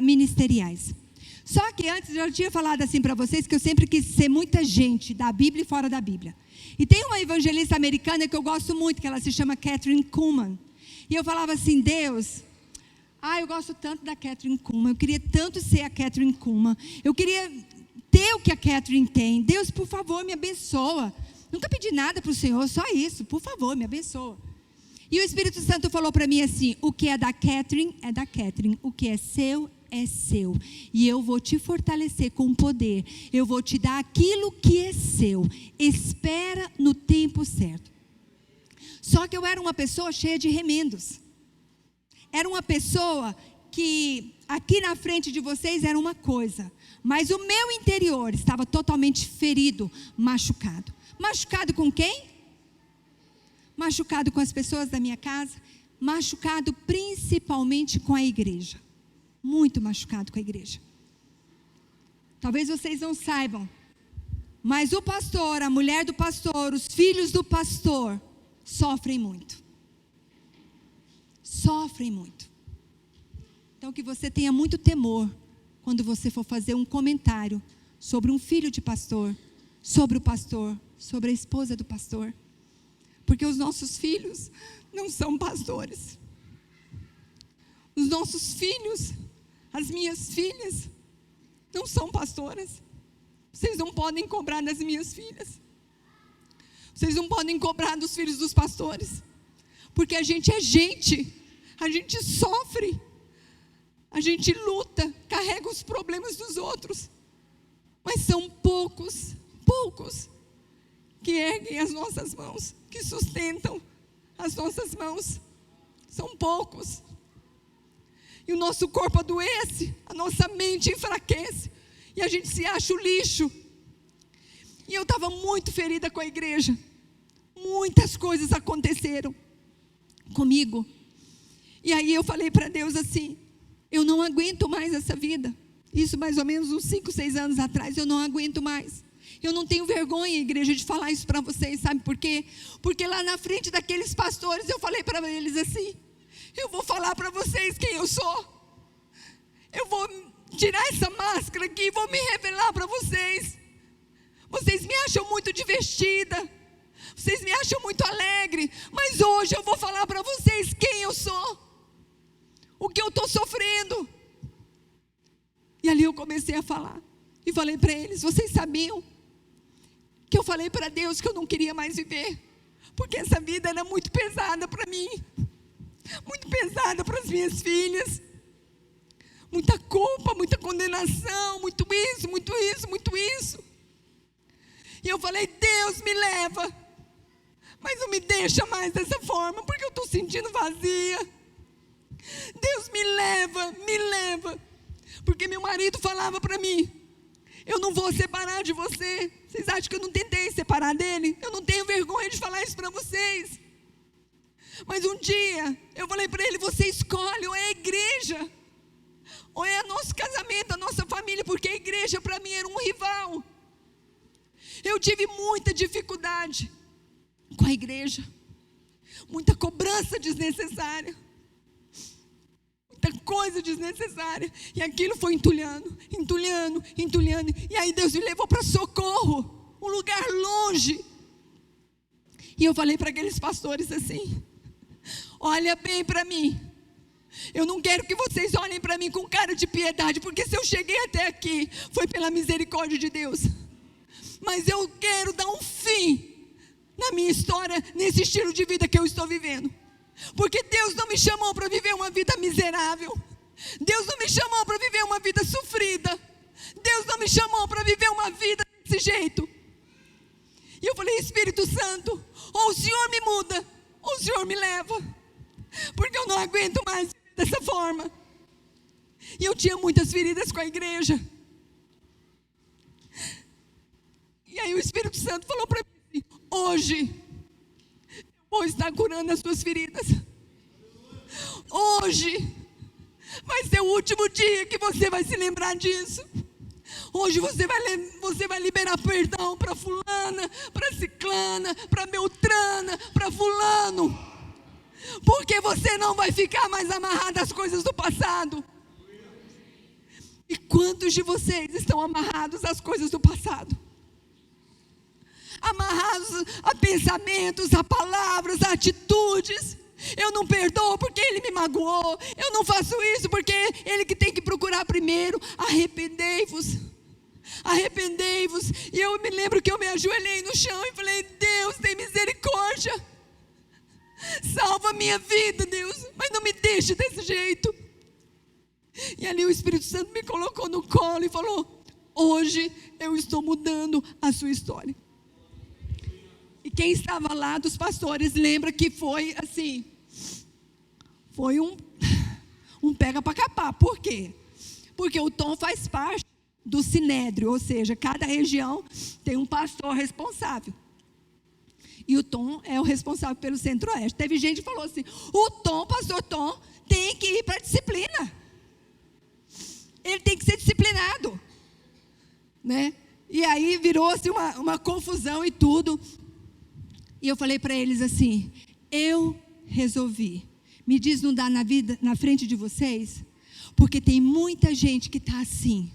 ministeriais. Só que antes eu já tinha falado assim para vocês que eu sempre quis ser muita gente da Bíblia e fora da Bíblia. E tem uma evangelista americana que eu gosto muito, que ela se chama Kathryn Kuhlman. E eu falava assim: Deus, eu gosto tanto da Kathryn Kuhlman, eu queria tanto ser a Kathryn Kuhlman, eu queria ter o que a Kathryn tem. Deus, por favor, me abençoa. Nunca pedi nada para o Senhor, só isso, por favor, me abençoa. E o Espírito Santo falou para mim assim: o que é da Kathryn, o que é seu, é seu, e eu vou te fortalecer com poder, eu vou te dar aquilo que é seu, espera no tempo certo. Só que eu era uma pessoa cheia de remendos, era uma pessoa que aqui na frente de vocês era uma coisa, mas o meu interior estava totalmente ferido, machucado. Machucado com quem? machucado com as pessoas da minha casa, machucado principalmente com a igreja. Muito machucado com a igreja. Talvez vocês não saibam, mas o pastor, a mulher do pastor, os filhos do pastor sofrem muito. Sofrem muito. Então que você tenha muito temor quando você for fazer um comentário sobre um filho de pastor, sobre o pastor, sobre a esposa do pastor. Porque os nossos filhos não são pastores. Os nossos filhos, as minhas filhas, não são pastoras. Vocês não podem cobrar das minhas filhas. Vocês não podem cobrar dos filhos dos pastores. Porque a gente é gente. A gente sofre. A gente luta, carrega os problemas dos outros. Mas são poucos que erguem as nossas mãos, que sustentam as nossas mãos. São poucos. E o nosso corpo adoece, a nossa mente enfraquece, e a gente se acha o lixo. E eu estava muito ferida com a igreja. Muitas coisas aconteceram comigo. E aí eu falei para Deus assim: eu não aguento mais essa vida. Isso mais ou menos uns 5, 6 anos atrás. Eu não aguento mais. Eu não tenho vergonha, igreja, de falar isso para vocês. Sabe por quê? Porque lá na frente daqueles pastores, eu falei para eles assim: eu vou falar para vocês quem eu sou. Eu vou tirar essa máscara aqui e vou me revelar para vocês. Vocês me acham muito divertida. Vocês me acham muito alegre. Mas hoje eu vou falar para vocês quem eu sou. O que eu estou sofrendo. E ali eu comecei a falar. E falei para eles: vocês sabiam que eu falei para Deus que eu não queria mais viver? Porque essa vida era muito pesada para mim. Muito pesada para as minhas filhas. Muita culpa, muita condenação, muito isso, muito isso, muito isso. E eu falei: Deus, me leva. Mas não me deixa mais dessa forma, porque eu estou sentindo vazia. Deus, me leva. Porque meu marido falava para mim: eu não vou separar de você. Vocês acham que eu não tentei separar dele? Eu não tenho vergonha de falar isso para vocês. Mas um dia eu falei para ele: você escolhe, ou é a igreja, ou é o nosso casamento, a nossa família. Porque a igreja para mim era um rival. Eu tive muita dificuldade com a igreja, muita cobrança desnecessária, muita coisa desnecessária, e aquilo foi entulhando. E aí Deus me levou para Socorro, um lugar longe. E eu falei para aqueles pastores assim: olha bem para mim. Eu não quero que vocês olhem para mim com cara de piedade, porque se eu cheguei até aqui foi pela misericórdia de Deus. Mas eu quero dar um fim na minha história, nesse estilo de vida que eu estou vivendo. Porque Deus não me chamou para viver uma vida miserável. Deus não me chamou para viver uma vida sofrida. Deus não me chamou para viver uma vida desse jeito. E eu falei: Espírito Santo, ou o Senhor me muda, ou o Senhor me leva. Porque eu não aguento mais dessa forma. E eu tinha muitas feridas com a igreja. E aí o Espírito Santo falou para mim: hoje eu vou estar curando as suas feridas. Hoje vai ser o último dia que você vai se lembrar disso. Hoje você vai liberar perdão para fulana, para ciclana, para beltrana, para fulano. Porque você não vai ficar mais amarrado às coisas do passado. E quantos de vocês estão amarrados às coisas do passado? Amarrados a pensamentos, a palavras, a atitudes. Eu não perdoo porque ele me magoou. Eu não faço isso porque ele que tem que procurar primeiro. Arrependei-vos. E eu me lembro que eu me ajoelhei no chão e falei: Deus, tem misericórdia. Salva a minha vida, Deus. Mas não me deixe desse jeito. E ali o Espírito Santo me colocou no colo e falou: hoje eu estou mudando a sua história. E quem estava lá dos pastores lembra que foi assim, foi um pega para capar. Por quê? Porque o Tom faz parte do Sinédrio, ou seja, cada região tem um pastor responsável. E o Tom é o responsável pelo Centro-Oeste. Teve gente que falou assim, o Tom, pastor Tom, tem que ir para a disciplina. Ele tem que ser disciplinado. Né? E aí virou-se uma confusão e tudo. E eu falei para eles assim, eu resolvi. Me diz, não dá na frente de vocês? Porque tem muita gente que está assim.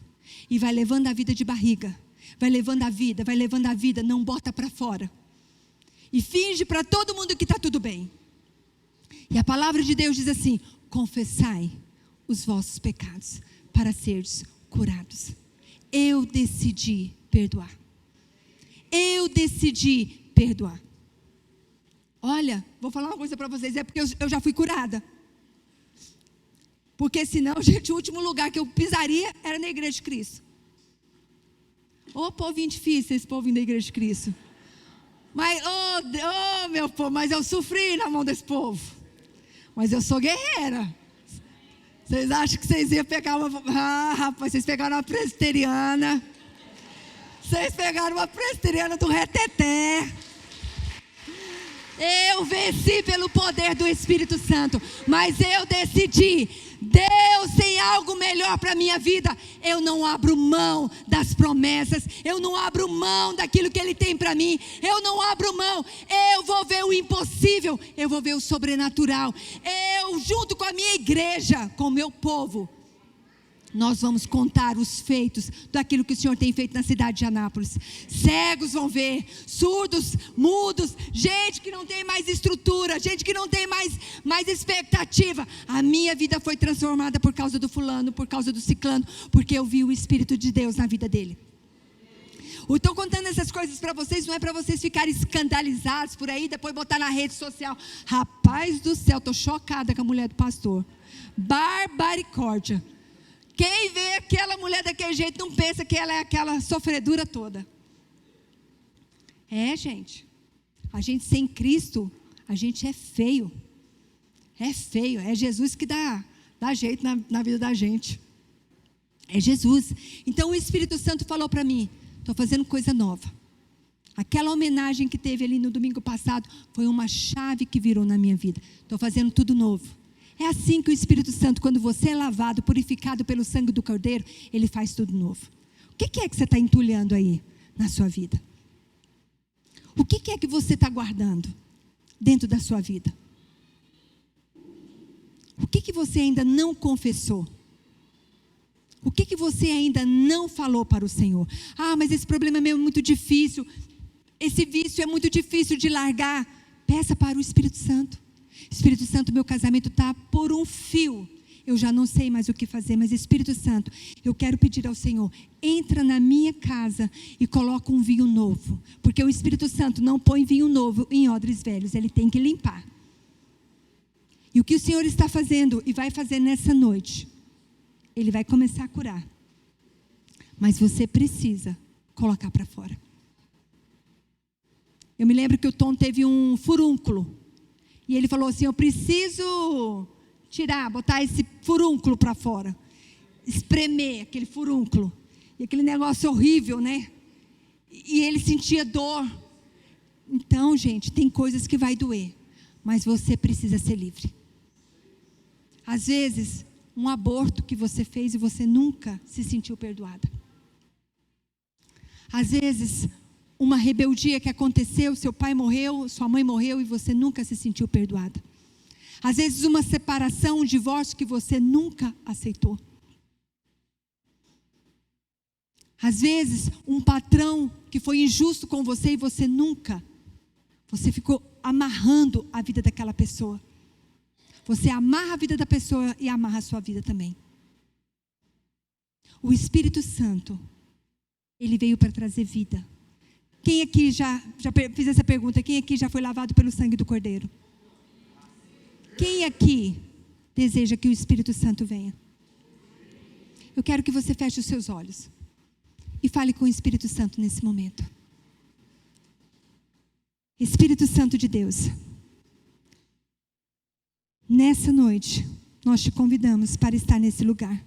E vai levando a vida de barriga. Vai levando a vida, não bota para fora. E finge para todo mundo que está tudo bem. E a palavra de Deus diz assim, confessai os vossos pecados para seres curados. Eu decidi perdoar. Eu decidi perdoar. Olha, vou falar uma coisa para vocês, é porque eu já fui curada. Porque senão, gente, o último lugar que eu pisaria era na Igreja de Cristo. Ô povinho difícil, esse povinho da Igreja de Cristo. Mas, meu povo, mas eu sofri na mão desse povo. Mas eu sou guerreira. Vocês acham que vocês iam pegar uma... Ah, rapaz, vocês pegaram uma presbiteriana. Vocês pegaram uma presbiteriana do reteté. Eu venci pelo poder do Espírito Santo. Mas eu decidi, Deus tem algo melhor para a minha vida. Eu não abro mão das promessas. Eu não abro mão daquilo que Ele tem para mim. Eu não abro mão. Eu vou ver o impossível. Eu vou ver o sobrenatural. Eu, junto com a minha igreja, com o meu povo, nós vamos contar os feitos daquilo que o Senhor tem feito na cidade de Anápolis. Cegos vão ver, surdos, mudos, gente que não tem mais estrutura, gente que não tem mais expectativa. A minha vida foi transformada por causa do fulano, por causa do ciclano, porque eu vi o Espírito de Deus na vida dele. Estou contando essas coisas para vocês, não é para vocês ficarem escandalizados por aí, depois botar na rede social. Rapaz do céu, estou chocada com a mulher do pastor. Barbaricórdia. Quem vê aquela mulher daquele jeito não pensa que ela é aquela sofredura toda. É, gente. A gente sem Cristo, a gente é feio. É feio. É Jesus que dá jeito na vida da gente. É Jesus. Então o Espírito Santo falou para mim, estou fazendo coisa nova. Aquela homenagem que teve ali no domingo passado foi uma chave que virou na minha vida. Estou fazendo tudo novo. É assim que o Espírito Santo, quando você é lavado, purificado pelo sangue do Cordeiro, Ele faz tudo novo. O que é que você está entulhando aí na sua vida? O que é que você está guardando dentro da sua vida? O que você ainda não confessou? O que você ainda não falou para o Senhor? Ah, mas esse problema meu é muito difícil. Esse vício é muito difícil de largar. Peça para o Espírito Santo. Espírito Santo, meu casamento está por um fio. Eu já não sei mais o que fazer, mas Espírito Santo, eu quero pedir ao Senhor, entra na minha casa e coloca um vinho novo. Porque o Espírito Santo não põe vinho novo em odres velhos, Ele tem que limpar. E o que o Senhor está fazendo e vai fazer nessa noite, Ele vai começar a curar. Mas você precisa colocar para fora. Eu me lembro que o Tom teve um furúnculo. E ele falou assim, eu preciso botar esse furúnculo para fora. Espremer aquele furúnculo. E aquele negócio horrível, né? E ele sentia dor. Então, gente, tem coisas que vai doer. Mas você precisa ser livre. Às vezes, um aborto que você fez e você nunca se sentiu perdoada. Às vezes, uma rebeldia que aconteceu, seu pai morreu, sua mãe morreu e você nunca se sentiu perdoada. Às vezes uma separação, um divórcio que você nunca aceitou. Às vezes um patrão que foi injusto com você e você nunca. Você ficou amarrando a vida daquela pessoa. Você amarra a vida da pessoa e amarra a sua vida também. O Espírito Santo, Ele veio para trazer vida. Quem aqui já fiz essa pergunta? Quem aqui já foi lavado pelo sangue do Cordeiro? Quem aqui deseja que o Espírito Santo venha? Eu quero que você feche os seus olhos e fale com o Espírito Santo nesse momento. Espírito Santo de Deus, nessa noite, nós te convidamos para estar nesse lugar.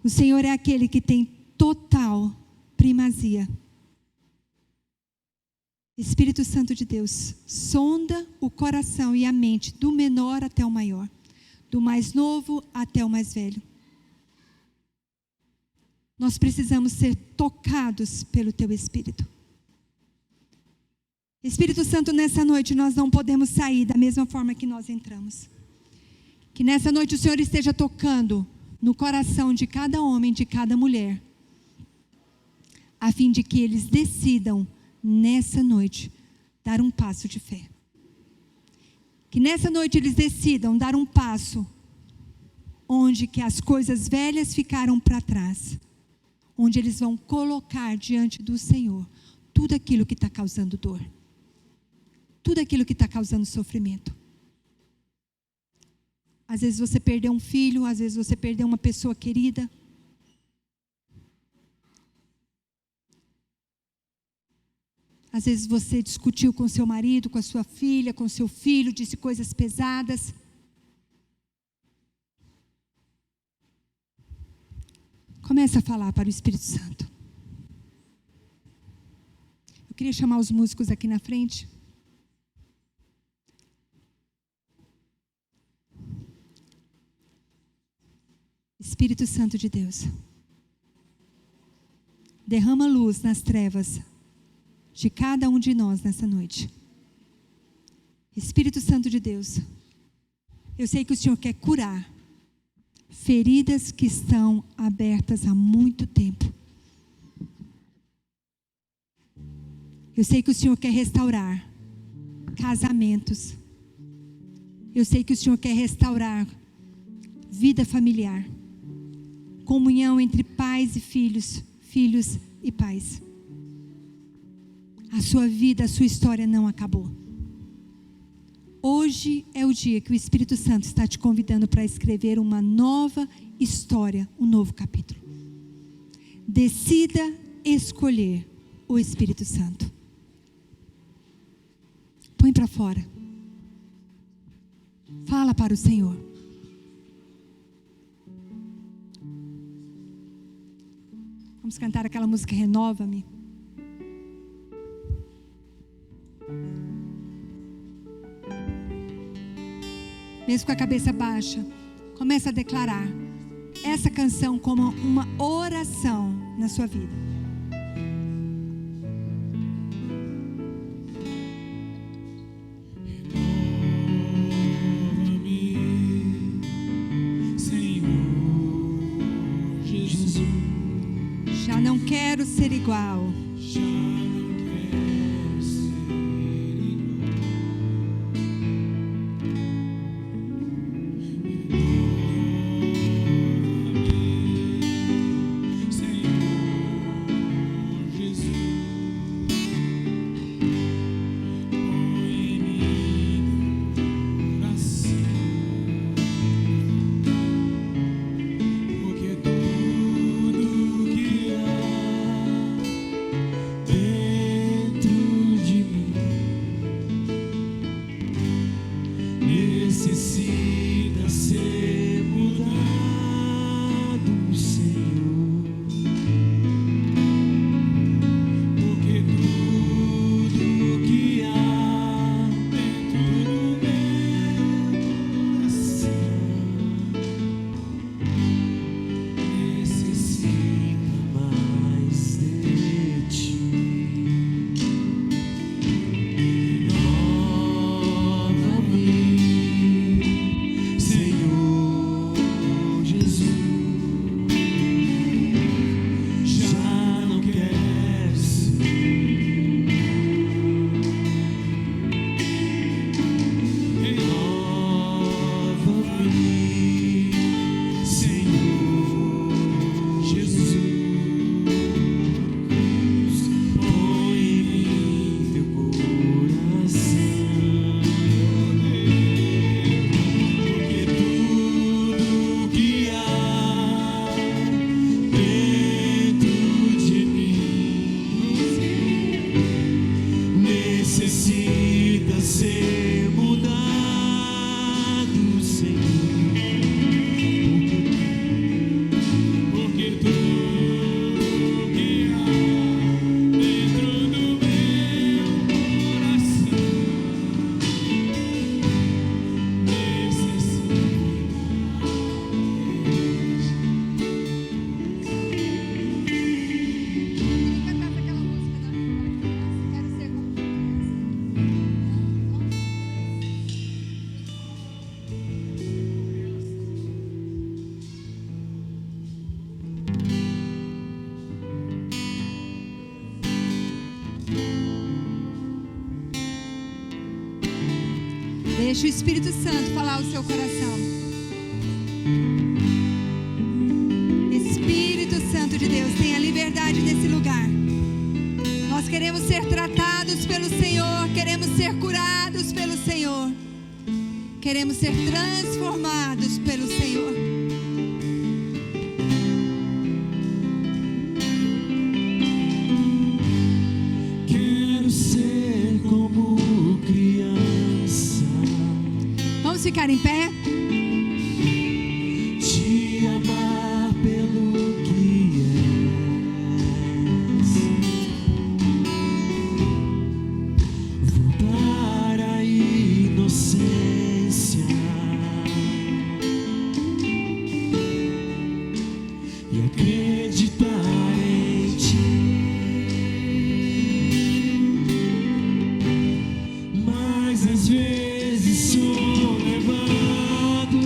O Senhor é aquele que tem total primazia. Espírito Santo de Deus, sonda o coração e a mente do menor até o maior, do mais novo até o mais velho. Nós precisamos ser tocados pelo Teu Espírito. Espírito Santo, nessa noite nós não podemos sair da mesma forma que nós entramos. Que nessa noite o Senhor esteja tocando no coração de cada homem, de cada mulher, a fim de que eles decidam, nessa noite, dar um passo de fé. Que nessa noite eles decidam dar um passo, onde que as coisas velhas ficaram para trás, onde eles vão colocar diante do Senhor tudo aquilo que está causando dor, tudo aquilo que está causando sofrimento. Às vezes você perdeu um filho, às vezes você perdeu uma pessoa querida. Às vezes você discutiu com seu marido, com a sua filha, com seu filho, disse coisas pesadas. Comece a falar para o Espírito Santo. Eu queria chamar os músicos aqui na frente. Espírito Santo de Deus, derrama luz nas trevas de cada um de nós nessa noite. Espírito Santo de Deus, eu sei que o Senhor quer curar feridas que estão abertas há muito tempo. Eu sei que o Senhor quer restaurar casamentos. Eu sei que o Senhor quer restaurar vida familiar, comunhão entre pais e filhos, filhos e pais. A sua vida, a sua história não acabou. Hoje é o dia que o Espírito Santo está te convidando para escrever uma nova história, um novo capítulo. Decida escolher o Espírito Santo. Põe para fora. Fala para o Senhor. Vamos cantar aquela música Renova-me. Mesmo com a cabeça baixa, comece a declarar essa canção como uma oração na sua vida. Já não quero ser igual. Deixa o Espírito Santo falar ao seu coração. Espírito Santo de Deus, tenha liberdade nesse lugar. Nós queremos ser tratados pelo Senhor, queremos ser curados pelo Senhor, queremos ser transformados pelo Senhor. Quero ser como criança. Vamos ficar em pé? Te amar pelo que és. Voltar à inocência e acreditar em ti. Mas às vezes sou levado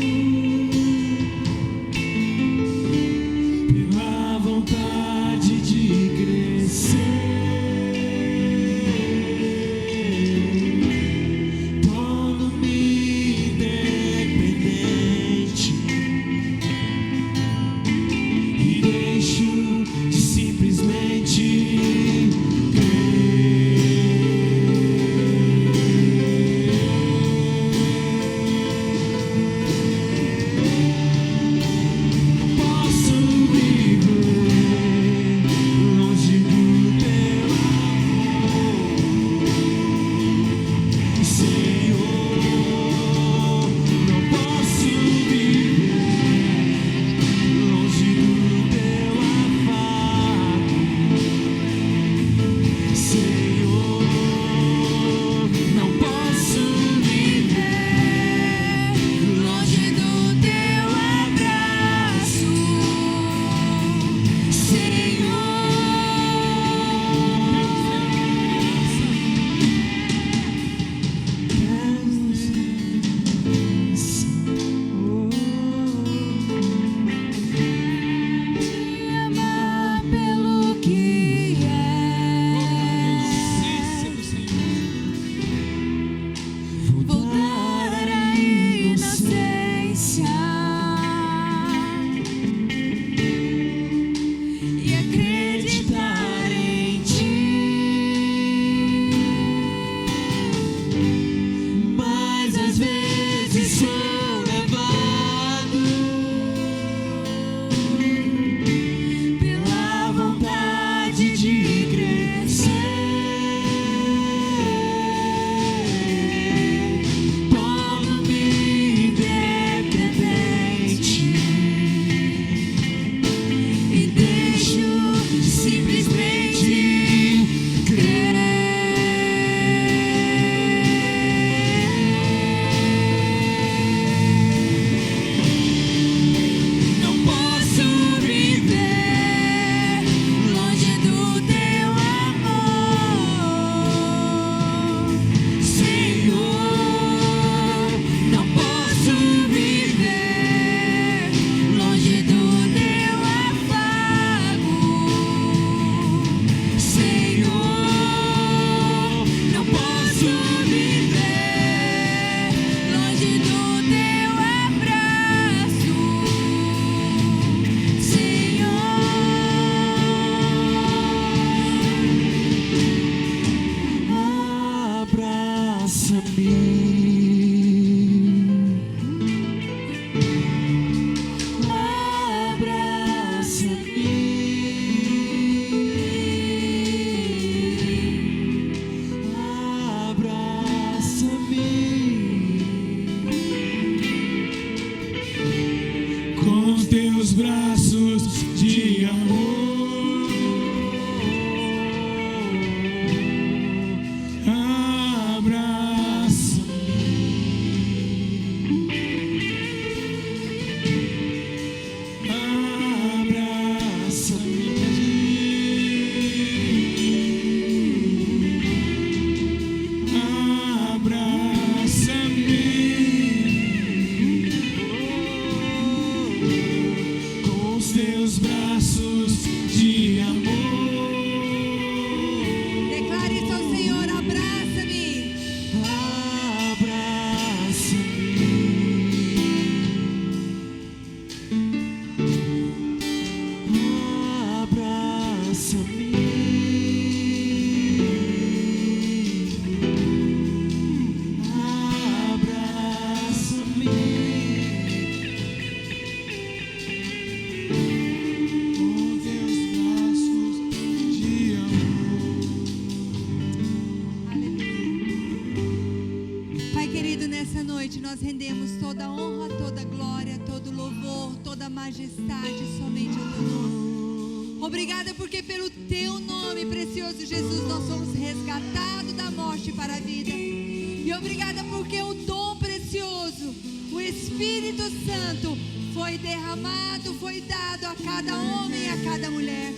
damos toda honra, toda glória, todo louvor, toda majestade somente ao teu nome. Obrigada porque pelo teu nome precioso, Jesus, nós somos resgatados da morte para a vida. E obrigada porque o dom precioso, o Espírito Santo, foi derramado, foi dado a cada homem e a cada mulher.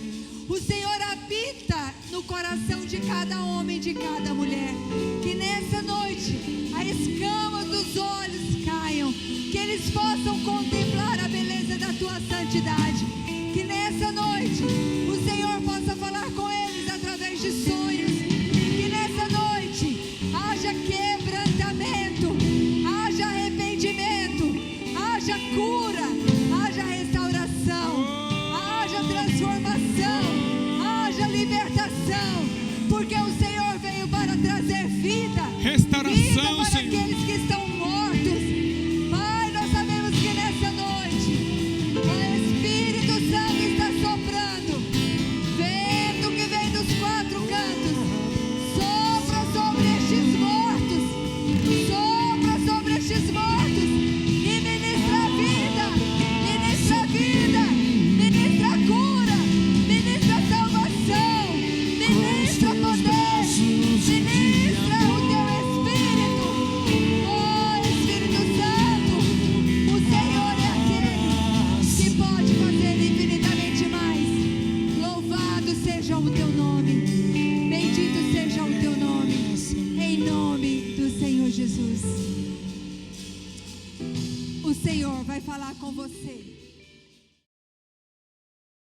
O Senhor habita no coração de cada homem e de cada mulher. Que nessa noite a escama dos olhos